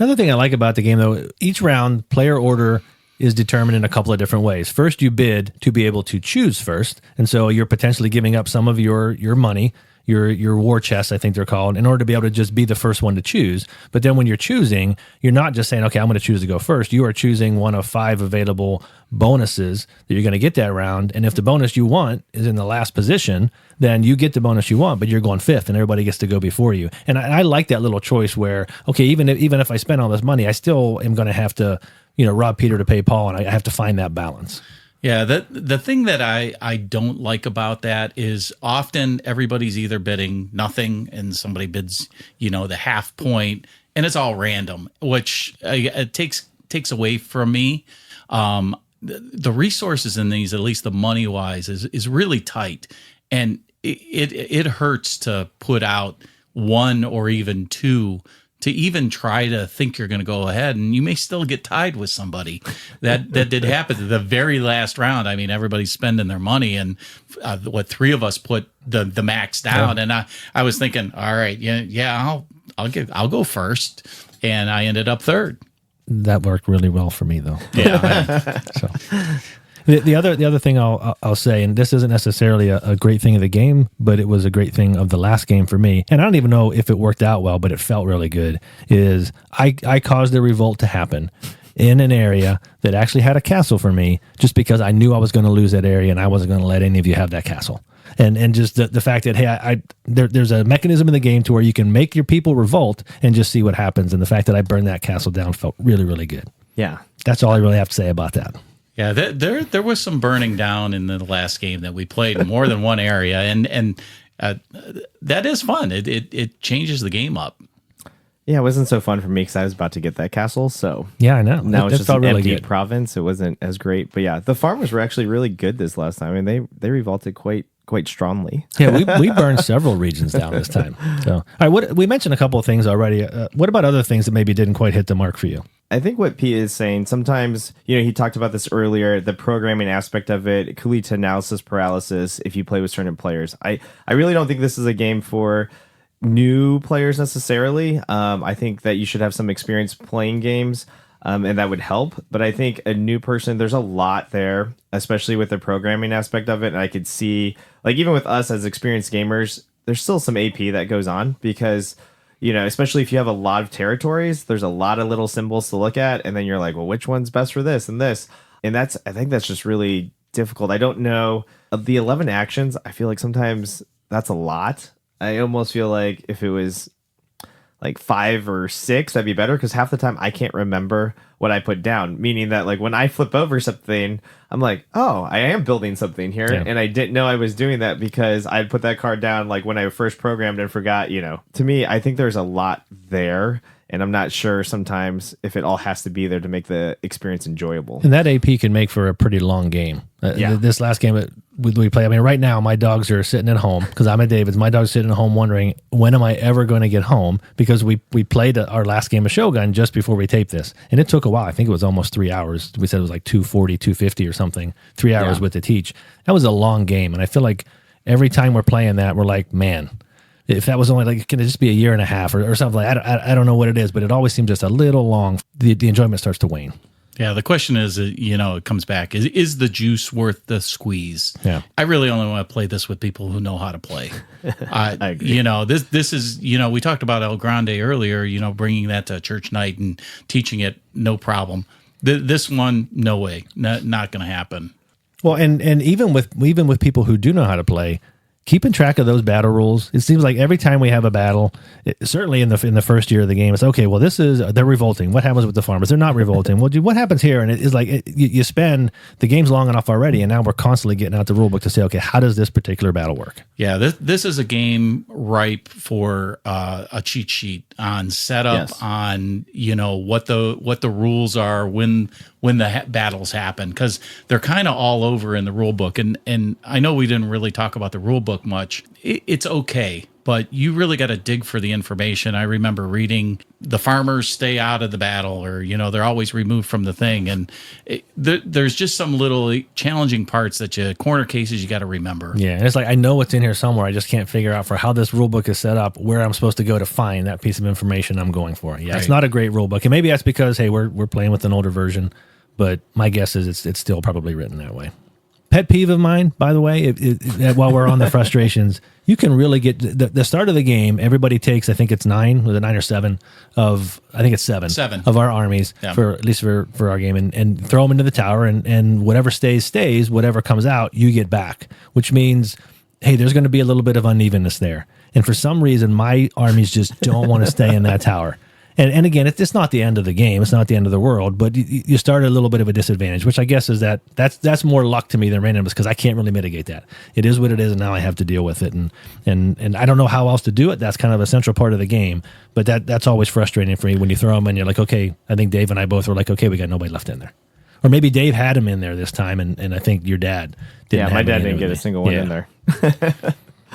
Another thing I like about the game, though, each round player order is determined in a couple of different ways. First, you bid to be able to choose first, and so you're potentially giving up some of your money. Your war chests, I think they're called, in order to be able to just be the first one to choose. But then when you're choosing, you're not just saying, okay, I'm going to choose to go first. You are choosing one of 5 available bonuses that you're going to get that round. And if the bonus you want is in the last position, then you get the bonus you want, but you're going 5th and everybody gets to go before you. And I like that little choice where, okay, even if I spend all this money, I still am going to have to, rob Peter to pay Paul, and I have to find that balance. Yeah, the thing that I don't like about that is often everybody's either bidding nothing and somebody bids, the half point, and it's all random, which it takes away from me. The resources in these, at least the money wise, is really tight, and it hurts to put out 1 or even 2 to even try to think you're going to go ahead, and you may still get tied with somebody. That did happen at the very last round. I mean, everybody's spending their money, and 3 of us put the max down, and I was thinking, all right, I'll go first, and I ended up 3rd. That worked really well for me, though. Yeah. So. The other thing I'll say, and this isn't necessarily a great thing of the game, but it was a great thing of the last game for me, and I don't even know if it worked out well, but it felt really good, is I caused a revolt to happen in an area that actually had a castle for me, just because I knew I was going to lose that area and I wasn't going to let any of you have that castle. And just the fact that, hey, there's a mechanism in the game to where you can make your people revolt and just see what happens, and the fact that I burned that castle down felt really, really good. Yeah. That's all I really have to say about that. Yeah, there was some burning down in the last game that we played in more than one area, and that is fun. It changes the game up. Yeah, it wasn't so fun for me because I was about to get that castle. So yeah, I know. Now it's just an really empty good. province. It wasn't as great, but yeah, the farmers were actually really good this last time. I mean, they revolted quite strongly. Yeah, we burned several regions down this time. So, all right, we mentioned a couple of things already. What about other things that maybe didn't quite hit the mark for you? I think what Pete is saying, sometimes, he talked about this earlier, the programming aspect of it could lead to analysis paralysis if you play with certain players. I really don't think this is a game for new players necessarily. I think that you should have some experience playing games, and that would help. But I think a new person, there's a lot there, especially with the programming aspect of it. And I could see, like, even with us as experienced gamers, there's still some AP that goes on because... especially if you have a lot of territories, there's a lot of little symbols to look at, and then you're like, well, which one's best for this and this? And I think that's just really difficult. I don't know. Of the 11 actions, I feel like sometimes that's a lot. I almost feel like if it was like 5 or 6, that'd be better, because half the time I can't remember what I put down, meaning that like when I flip over something, I'm like, oh, I am building something here, Yeah. and I didn't know I was doing that because I'd put that card down like when I first programmed and forgot. To me, I think there's a lot there, and I'm not sure sometimes if it all has to be there to make the experience enjoyable. And that AP can make for a pretty long game. Yeah. This last game that we play, I mean, right now my dogs are sitting at home because I'm at David's. My dog's sitting at home wondering, when am I ever going to get home? Because we played our last game of Shogun just before we taped this. And it took a while. I think it was almost 3 hours. We said it was like 240, 250 or something. 3 hours with the teach. That was a long game. And I feel like every time we're playing that, we're like, man, if that was only like, can it just be a year and a half or something? Like, I don't know what it is, but it always seems just a little long. The enjoyment starts to wane. Yeah, the question is, it comes back. Is the juice worth the squeeze? Yeah. I really only want to play this with people who know how to play. I agree. This is, we talked about El Grande earlier, bringing that to church night and teaching it, no problem. This one, no way, not going to happen. Well, and even with people who do know how to play, keeping track of those battle rules. It seems like every time we have a battle, certainly in the first year of the game, it's okay. Well, they're revolting. What happens with the farmers? They're not revolting. Well, what happens here? And it is like you spend the game's long enough already, and now we're constantly getting out the rule book to say, okay, how does this particular battle work? Yeah, this is a game ripe for a cheat sheet on setup, Yes. on what the rules are when the battles happen, because they're kind of all over in the rule book. And I know we didn't really talk about the rule book much. It's okay, but you really got to dig for the information. I remember reading the farmers stay out of the battle, or they're always removed from the thing, and there's just some little challenging parts that corner cases you got to remember. Yeah, and it's like I know what's in here somewhere. I just can't figure out for how this rule book is set up where I'm supposed to go to find that piece of information I'm going for. Yeah, It's Right. not a great rule book, and maybe that's because hey, we're playing with an older version. But my guess is it's still probably written that way. Pet peeve of mine, by the way, while we're on the frustrations, you can really get the start of the game. Everybody takes, I think it's 9, was it 9 or 7 of, I think it's 7 of our armies for at least for our game, and throw them into the tower, and whatever stays, whatever comes out, you get back, which means, hey, there's going to be a little bit of unevenness there. And for some reason, my armies just don't want to stay in that tower. And again, it's not the end of the game. It's not the end of the world, but you start at a little bit of a disadvantage, which I guess is that's more luck to me than randomness, because I can't really mitigate that. It is what it is, and now I have to deal with it. And I don't know how else to do it. That's kind of a central part of the game, but that's always frustrating for me when you throw them and you're like, okay, I think Dave and I both were like, okay, we got nobody left in there. Or maybe Dave had him in there this time, and I think your dad didn't. Yeah, my dad didn't get a single one in there.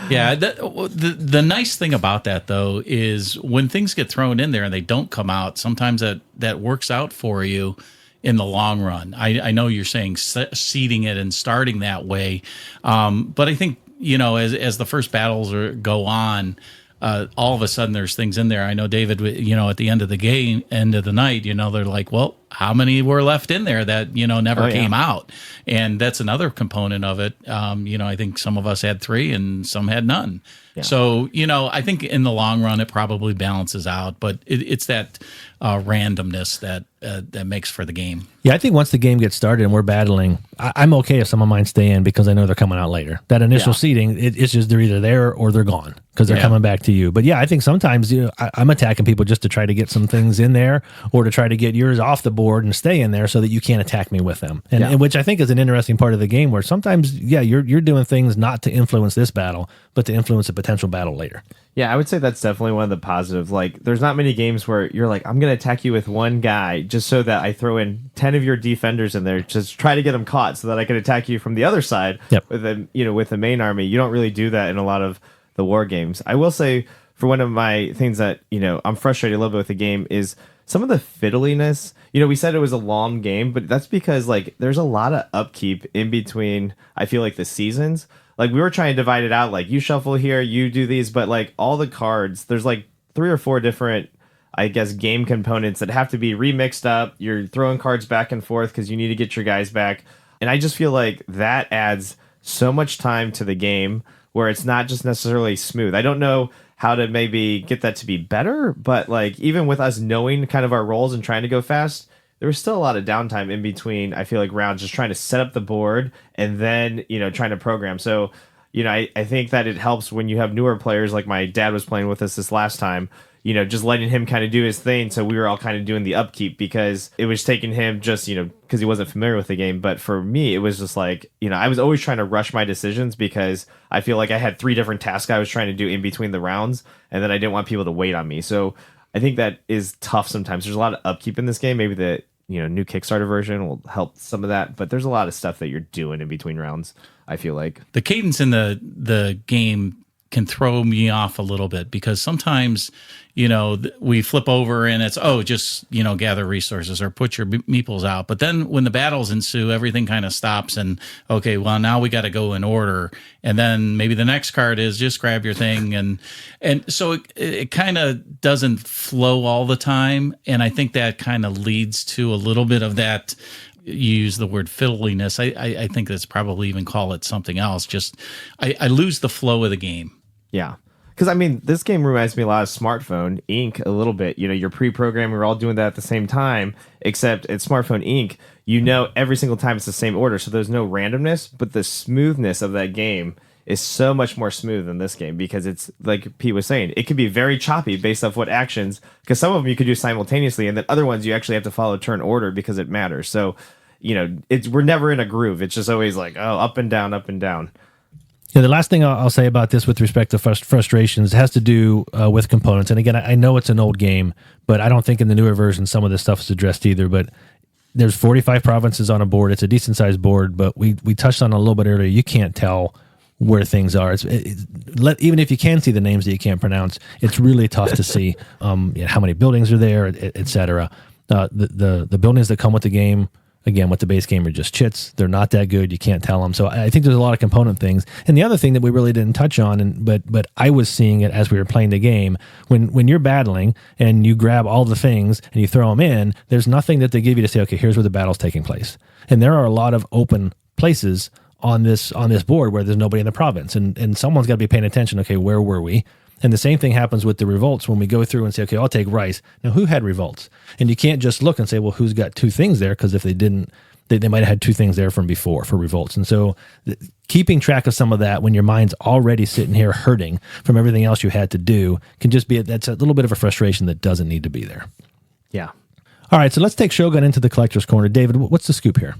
Yeah, the nice thing about that, though, is when things get thrown in there and they don't come out, sometimes that works out for you in the long run. I know you're saying seeding it and starting that way, but I think, as the first battles go on, all of a sudden there's things in there. I know David, at the end of the night, they're like, well, how many were left in there that, never came out? And that's another component of it. I think some of us had 3 and some had none. Yeah. So, I think in the long run, it probably balances out, but it's that randomness that makes for the game. Yeah, I think once the game gets started and we're battling, I'm okay if some of mine stay in because I know they're coming out later. That initial seeding, it's just they're either there or they're gone because they're coming back to you. But yeah, I think sometimes I'm attacking people just to try to get some things in there or to try to get yours off the board and stay in there so that you can't attack me with them. And which I think is an interesting part of the game where sometimes, you're doing things not to influence this battle, but to influence a potential battle later. Yeah, I would say that's definitely one of the positives. Like, there's not many games where you're like, I'm going to attack you with one guy just so that I throw in 10 of your defenders in there, just try to get them caught so that I can attack you from the other side with the main army. You don't really do that in a lot of the war games. I will say, for one of my things that, I'm frustrated a little bit with the game is some of the fiddliness. We said it was a long game, but that's because, like, there's a lot of upkeep in between, I feel like, the seasons. Like, we were trying to divide it out, like, you shuffle here, you do these, but, like, all the cards, there's, like, 3 or 4 different, I guess, game components that have to be remixed up. You're throwing cards back and forth because you need to get your guys back. And I just feel like that adds so much time to the game where it's not just necessarily smooth. I don't know how to maybe get that to be better, but, like, even with us knowing kind of our roles and trying to go fast, there was still a lot of downtime in between, I feel like, rounds, just trying to set up the board and then, trying to program. So, I think that it helps when you have newer players, like my dad was playing with us this last time. just letting him kind of do his thing. So we were all kind of doing the upkeep because it was taking him just, because he wasn't familiar with the game. But for me, it was just like, I was always trying to rush my decisions because I feel like I had 3 different tasks I was trying to do in between the rounds. And then I didn't want people to wait on me. So I think that is tough sometimes. There's a lot of upkeep in this game. Maybe the new Kickstarter version will help some of that. But there's a lot of stuff that you're doing in between rounds, I feel like. The cadence in the game can throw me off a little bit because sometimes, we flip over and it's, just, gather resources or put your meeples out. But then when the battles ensue, everything kind of stops and, okay, well, now we got to go in order. And then maybe the next card is just grab your thing. And so it kind of doesn't flow all the time. And I think that kind of leads to a little bit of that. You use the word fiddliness. I think that's probably even call it something else. Just I lose the flow of the game. Yeah. Because, this game reminds me a lot of Smartphone Inc. a little bit. You're pre-programming. We're all doing that at the same time, except at Smartphone Inc., every single time it's the same order, so there's no randomness, but the smoothness of that game is so much more smooth than this game because it's, like Pete was saying, it can be very choppy based off what actions, because some of them you could do simultaneously, and then other ones you actually have to follow turn order because it matters. So, we're never in a groove. It's just always like, up and down, up and down. Yeah, the last thing I'll say about this with respect to frustrations has to do with components. And again, I know it's an old game, but I don't think in the newer version some of this stuff is addressed either. But there's 45 provinces on a board. It's a decent-sized board, but we touched on it a little bit earlier. You can't tell where things are. Even if you can see the names that you can't pronounce, it's really tough to see how many buildings are there, et cetera. The buildings that come with the game, again, with the base game are just chits. They're not that good. You can't tell them. So I think there's a lot of component things. And the other thing that we really didn't touch on, but I was seeing it as we were playing the game, when you're battling and you grab all the things and you throw them in, there's nothing that they give you to say, okay, here's where the battle's taking place. And there are a lot of open places on this board where there's nobody in the province. And someone's got to be paying attention. Okay, where were we? And the same thing happens with the revolts when we go through and say, okay, I'll take rice. Now, who had revolts? And you can't just look and say, well, who's got 2 things there? Because if they didn't, they might have had 2 things there from before for revolts. And so keeping track of some of that when your mind's already sitting here hurting from everything else you had to do can just be, that's a little bit of a frustration that doesn't need to be there. Yeah. All right, so let's take Shogun into the collector's corner. David, what's the scoop here?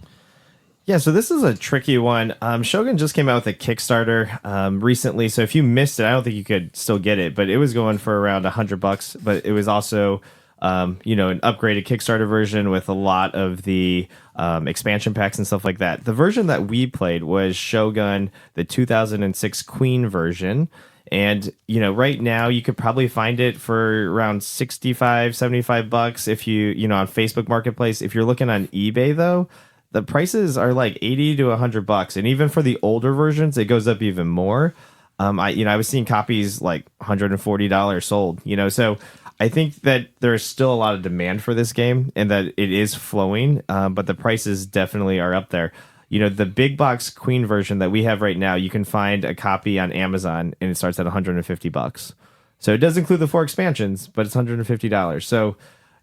Yeah, so this is a tricky one. Shogun just came out with a Kickstarter recently, so if you missed it, I don't think you could still get it, but it was going for around $100. But it was also, an upgraded Kickstarter version with a lot of the expansion packs and stuff like that. The version that we played was Shogun, the 2006 Queen version. And, right now you could probably find it for around $65, $75 if you on Facebook Marketplace. If you're looking on eBay, though, the prices are like $80 to $100, and even for the older versions, it goes up even more. I was seeing copies like $140 sold. So I think that there's still a lot of demand for this game, and that it is flowing. But the prices definitely are up there. The big box Queen version that we have right now, you can find a copy on Amazon, and it starts at $150. So it does include the 4 expansions, but it's $150. So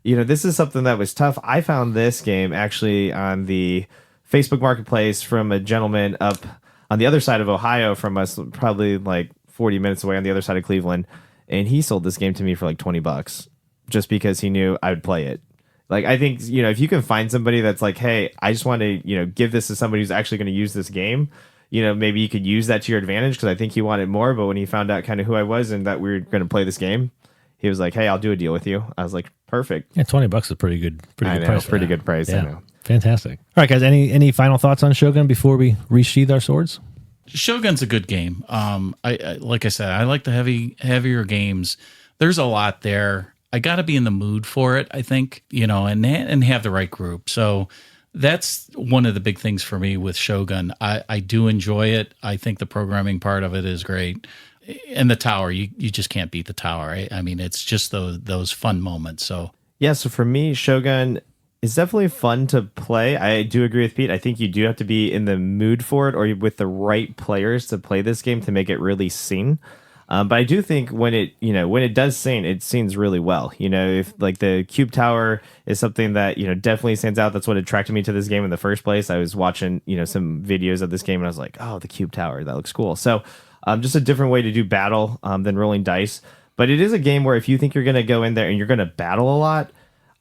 this is something that was tough. I found this game actually on the Facebook Marketplace from a gentleman up on the other side of Ohio from us, probably like 40 minutes away on the other side of Cleveland. And he sold this game to me for like $20 just because he knew I would play it. Like, I think, if you can find somebody that's like, hey, I just want to, give this to somebody who's actually going to use this game, maybe you could use that to your advantage, because I think he wanted more. But when he found out kind of who I was and that we were going to play this game, he was like, hey, I'll do a deal with you. I was like, perfect. Yeah, $20 is pretty good price. Pretty good price. Yeah. I know. Fantastic. All right, guys, any final thoughts on Shogun before we resheath our swords? Shogun's a good game. I like I said, I like the heavier games. There's a lot there. I got to be in the mood for it, I think, and have the right group. So that's one of the big things for me with Shogun. I do enjoy it. I think the programming part of it is great. And the tower, you just can't beat the tower, right? I mean, it's just those fun moments. So yeah, so for me, Shogun is definitely fun to play. I do agree with Pete. I think you do have to be in the mood for it or with the right players to play this game to make it really sing. But I do think when it does sing, it sings really well. If like the Cube Tower is something that, definitely stands out. That's what attracted me to this game in the first place. I was watching, some videos of this game and I was like, oh, the Cube Tower, that looks cool. So just a different way to do battle than rolling dice. But it is a game where if you think you're going to go in there and you're going to battle a lot,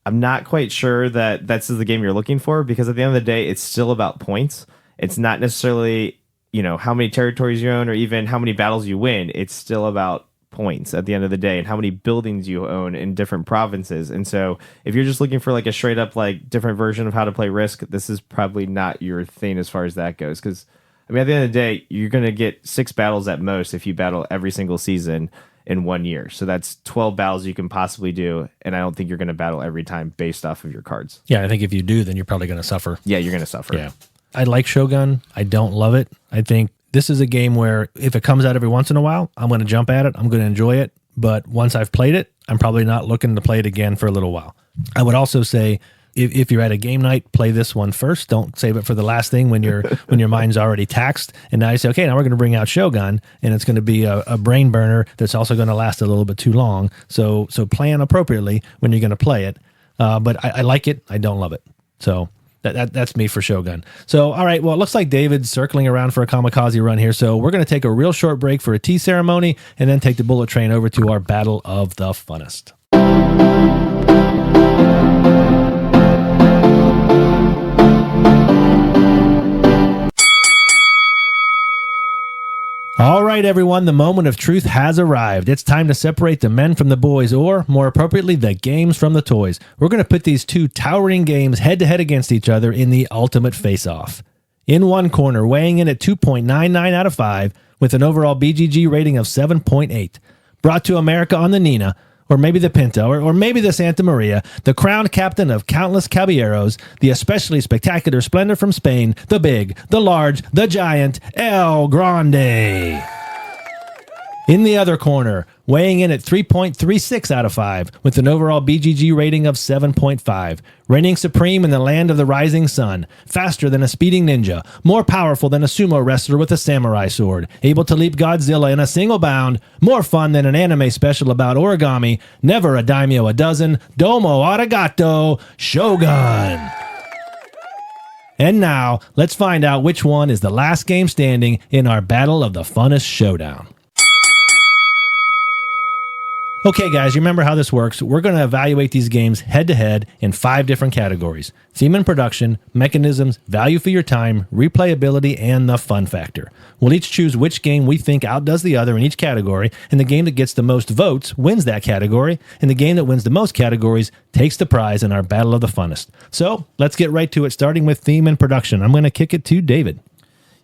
I'm not quite sure that that's the game you're looking for, because at the end of the day, it's still about points. It's not necessarily, how many territories you own or even how many battles you win. It's still about points at the end of the day and how many buildings you own in different provinces. And so if you're just looking for like a straight up like different version of how to play Risk, this is probably not your thing as far as that goes. Because at the end of the day, you're going to get 6 battles at most if you battle every single season in 1 year. So that's 12 battles you can possibly do. And I don't think you're going to battle every time based off of your cards. Yeah, I think if you do, then you're probably going to suffer. Yeah, you're going to suffer. Yeah. I like Shogun. I don't love it. I think this is a game where if it comes out every once in a while, I'm going to jump at it. I'm going to enjoy it. But once I've played it, I'm probably not looking to play it again for a little while. I would also say if you're at a game night, play this one first. Don't save it for the last thing when your mind's already taxed. And now you say, okay, now we're going to bring out Shogun, and it's going to be a brain burner that's also going to last a little bit too long. So plan appropriately when you're going to play it. But I like it. I don't love it. So that's me for Shogun. So, all right, well, it looks like David's circling around for a kamikaze run here. So we're going to take a real short break for a tea ceremony and then take the bullet train over to our Battle of the Funnest. All right, everyone, the moment of truth has arrived. It's time to separate the men from the boys, or more appropriately, the games from the toys. We're going to put these two towering games head-to-head against each other in the ultimate face-off. In one corner, weighing in at 2.99 out of 5, with an overall BGG rating of 7.8. Brought to America on the Nina, or maybe the Pinto, or maybe the Santa Maria, the crowned captain of countless caballeros, the especially spectacular splendor from Spain, the big, the large, the giant, El Grande. In the other corner, weighing in at 3.36 out of 5, with an overall BGG rating of 7.5, reigning supreme in the land of the rising sun, faster than a speeding ninja, more powerful than a sumo wrestler with a samurai sword, able to leap Godzilla in a single bound, more fun than an anime special about origami, never a daimyo a dozen, domo arigato, Shogun. And now, let's find out which one is the last game standing in our Battle of the Funnest Showdown. Okay, guys, you remember how this works. We're going to evaluate these games head-to-head in 5 different categories: theme and production, mechanisms, value for your time, replayability, and the fun factor. We'll each choose which game we think outdoes the other in each category, and the game that gets the most votes wins that category, and the game that wins the most categories takes the prize in our Battle of the Funnest. So, let's get right to it, starting with theme and production. I'm going to kick it to David.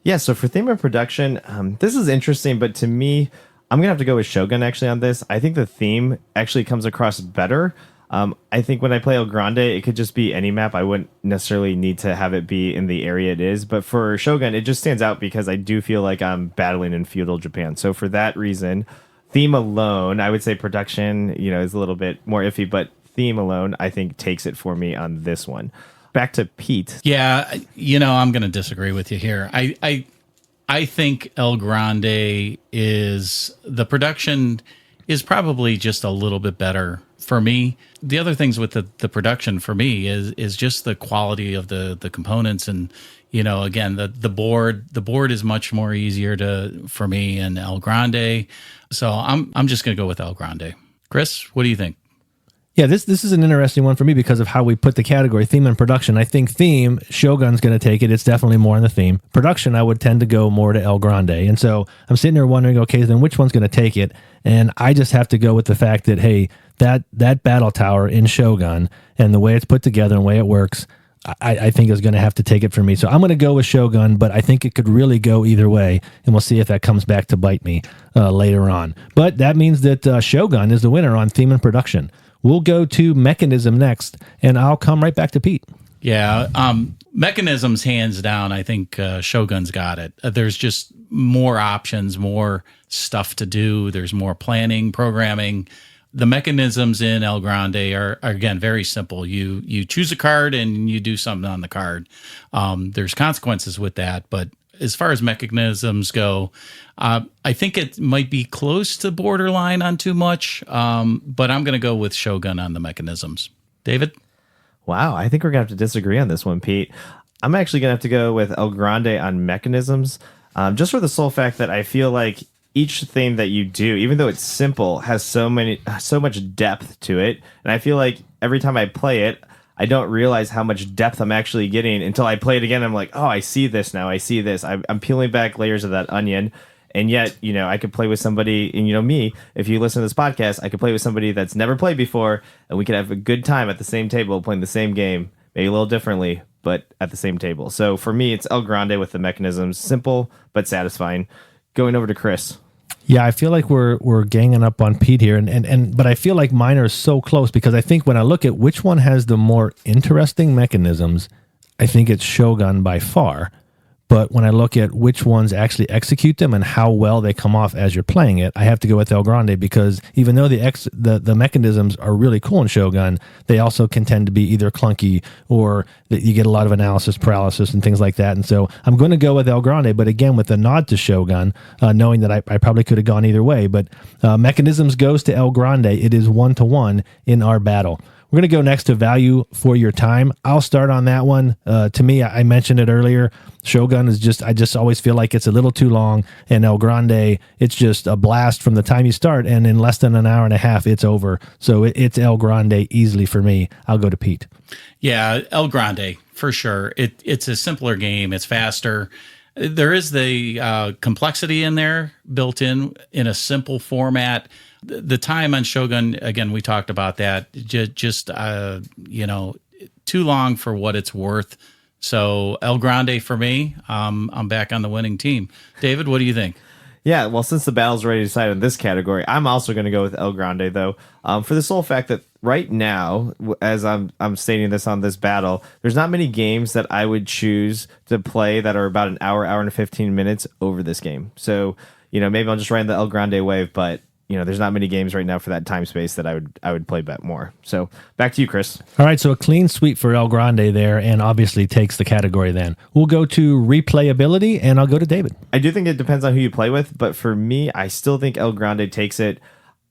Yeah, so for theme and production, this is interesting, but to me, I'm going to have to go with Shogun actually on this. I think the theme actually comes across better. I think when I play El Grande, it could just be any map. I wouldn't necessarily need to have it be in the area it is. But for Shogun, it just stands out because I do feel like I'm battling in feudal Japan. So for that reason, theme alone, I would say production, is a little bit more iffy, but theme alone, I think takes it for me on this one. Back to Pete. Yeah, I'm going to disagree with you here. I think El Grande the production is probably just a little bit better for me. The other things with the production for me is just the quality of the components, and again the board is much more easier for me in El Grande. So I'm just gonna go with El Grande. Chris, what do you think? Yeah, this is an interesting one for me because of how we put the category, theme and production. I think theme, Shogun's going to take it. It's definitely more in the theme. Production, I would tend to go more to El Grande. And so I'm sitting there wondering, okay, then which one's going to take it? And I just have to go with the fact that, hey, that battle tower in Shogun and the way it's put together and the way it works, I think is going to have to take it for me. So I'm going to go with Shogun, but I think it could really go either way, and we'll see if that comes back to bite me later on. But that means that Shogun is the winner on theme and production. We'll go to mechanism next, and I'll come right back to Pete. Yeah, mechanisms, hands down, I think Shogun's got it. There's just more options, more stuff to do. There's more planning, programming. The mechanisms in El Grande are again, very simple. You choose a card and you do something on the card. There's consequences with that, but as far as mechanisms go, I think it might be close to borderline on too much, but I'm going to go with Shogun on the mechanisms. David? Wow, I think we're going to have to disagree on this one, Pete. I'm actually going to have to go with El Grande on mechanisms, just for the sole fact that I feel like each thing that you do, even though it's simple, has so much depth to it. And I feel like every time I play it, I don't realize how much depth I'm actually getting until I play it again. I'm like, oh, I see this now. I see this. I'm peeling back layers of that onion. And yet, I could play with somebody, and me, if you listen to this podcast, I could play with somebody that's never played before, and we could have a good time at the same table playing the same game, maybe a little differently, but at the same table. So for me, it's El Grande with the mechanisms, simple but satisfying. Going over to Chris. Yeah, I feel like we're ganging up on Pete here, but I feel like mine are so close because I think when I look at which one has the more interesting mechanisms, I think it's Shogun by far. But when I look at which ones actually execute them and how well they come off as you're playing it, I have to go with El Grande because even though the mechanisms are really cool in Shogun, they also can tend to be either clunky or that you get a lot of analysis paralysis and things like that. And so I'm going to go with El Grande, but again, with a nod to Shogun, knowing that I probably could have gone either way. But mechanisms goes to El Grande. It is 1-to-1 in our battle. We're going to go next to value for your time. I'll start on that one. To me, I mentioned it earlier. Shogun is I just always feel like it's a little too long. And El Grande, it's just a blast from the time you start. And in less than an hour and a half, it's over. So it's El Grande easily for me. I'll go to Pete. Yeah, El Grande, for sure. It's a simpler game. It's faster. There is the complexity in there built in a simple format. The time on Shogun, again, we talked about that, just too long for what it's worth. So El Grande for me, I'm back on the winning team. David, what do you think? Yeah, well, since the battle's already decided in this category, I'm also going to go with El Grande, though, for the sole fact that right now, as I'm stating this on this battle, there's not many games that I would choose to play that are about an hour and 15 minutes over this game. So, maybe I'll just ride the El Grande wave, but there's not many games right now for that time space that I would play bet more. So back to you, Chris. All right, so a clean sweep for El Grande there, and obviously takes the category then. We'll go to replayability, and I'll go to David. I do think it depends on who you play with, but for me, I still think El Grande takes it.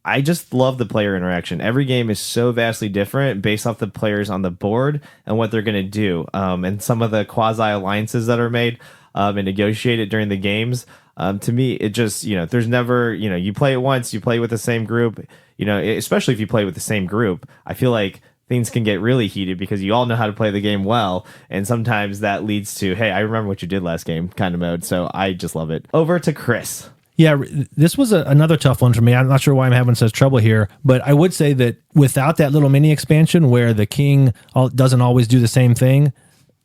I just love the player interaction. Every game is so vastly different based off the players on the board and what they're going to do, and some of the quasi-alliances that are made and negotiated during the games. To me, it just, there's never, you play it once, you play with the same group, especially if you play with the same group, I feel like things can get really heated because you all know how to play the game well. And sometimes that leads to, hey, I remember what you did last game kind of mode. So I just love it. Over to Chris. Yeah, this was another tough one for me. I'm not sure why I'm having such trouble here, but I would say that without that little mini expansion where the king doesn't always do the same thing,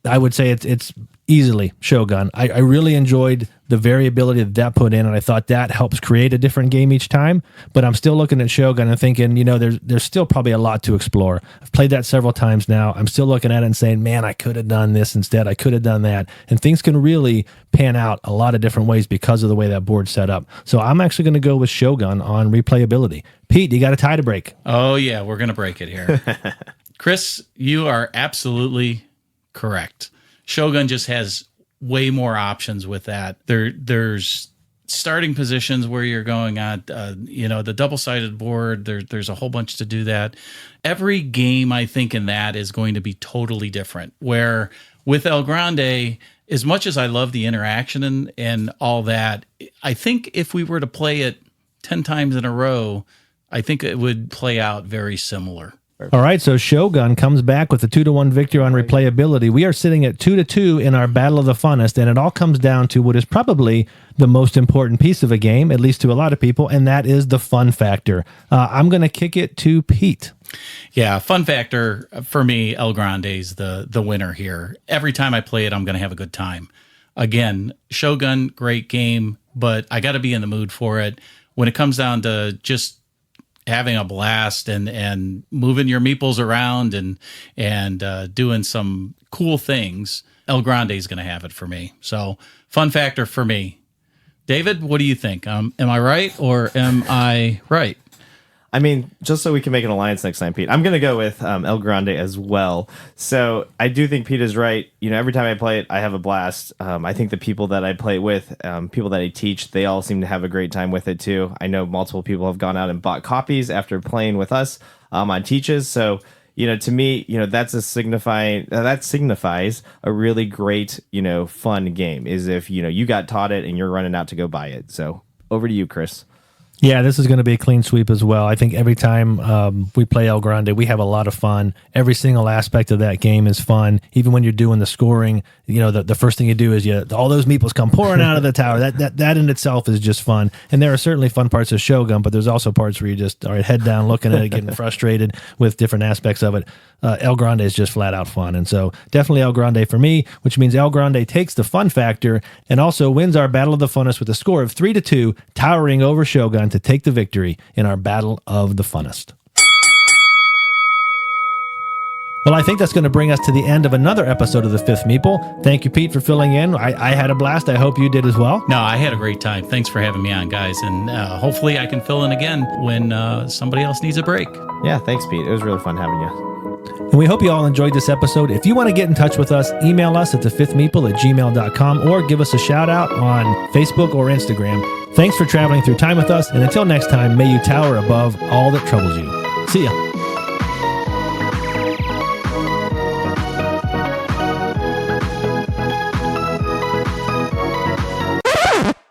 I would say it's easily Shogun. I really enjoyed the variability that put in, and I thought that helps create a different game each time. But I'm still looking at Shogun and thinking, there's still probably a lot to explore. I've played that several times now. I'm still looking at it and saying, man, I could have done this instead. I could have done that. And things can really pan out a lot of different ways because of the way that board's set up. So I'm actually going to go with Shogun on replayability. Pete, you got a tie to break. Oh, yeah, we're going to break it here. Chris, you are absolutely correct. Shogun just has way more options with that. There's starting positions where you're going at, the double-sided board. There's a whole bunch to do that. Every game, I think, in that is going to be totally different. Where with El Grande, as much as I love the interaction and all that, I think if we were to play it 10 times in a row, I think it would play out very similar. All right, so Shogun comes back with a 2-1 victory on replayability. We are sitting at 2-2 in our Battle of the Funnest, and it all comes down to what is probably the most important piece of a game, at least to a lot of people, and that is the fun factor. I'm going to kick it to Pete. Yeah, fun factor for me, El Grande's the winner here. Every time I play it, I'm going to have a good time. Again, Shogun, great game, but I got to be in the mood for it. When it comes down to just having a blast and moving your meeples around and doing some cool things, El Grande is going to have it for me. So fun factor for me. David, what do you think? Am I right or am I right? I mean, just so we can make an alliance next time, Pete, I'm going to go with El Grande as well. So I do think Pete is right. Every time I play it, I have a blast. I think the people that I play with, people that I teach, they all seem to have a great time with it too. I know multiple people have gone out and bought copies after playing with us on teaches. So, to me, that signifies a really great, fun game is if, you got taught it and you're running out to go buy it. So over to you, Chris. Yeah, this is going to be a clean sweep as well. I think every time we play El Grande, we have a lot of fun. Every single aspect of that game is fun. Even when you're doing the scoring, the first thing you do is all those meeples come pouring out of the tower. That in itself is just fun. And there are certainly fun parts of Shogun, but there's also parts where you just are head down looking at it, getting frustrated with different aspects of it. El Grande is just flat out fun. And so definitely El Grande for me, which means El Grande takes the fun factor and also wins our Battle of the Funnest with a score of 3-2, towering over Shogun to take the victory in our Battle of the Funnest. Well, I think that's going to bring us to the end of another episode of The Fifth Meeple. Thank you, Pete, for filling in. I had a blast. I hope you did as well. No, I had a great time. Thanks for having me on, guys. And hopefully I can fill in again when somebody else needs a break. Yeah, thanks, Pete. It was really fun having you. And we hope you all enjoyed this episode. If you want to get in touch with us, email us at thefifthmeeple@gmail.com or give us a shout out on Facebook or Instagram. Thanks for traveling through time with us. And until next time, may you tower above all that troubles you. See ya.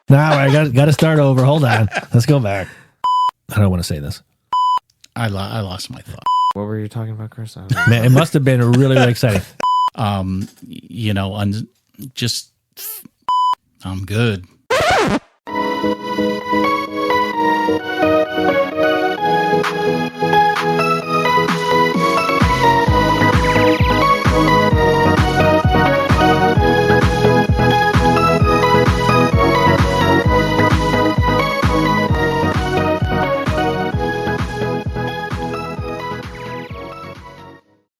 Now I got to start over. Hold on. Let's go back. I don't want to say this. I lost my thought. What were you talking about, Chris? Man, it must have been really, really exciting. I'm good.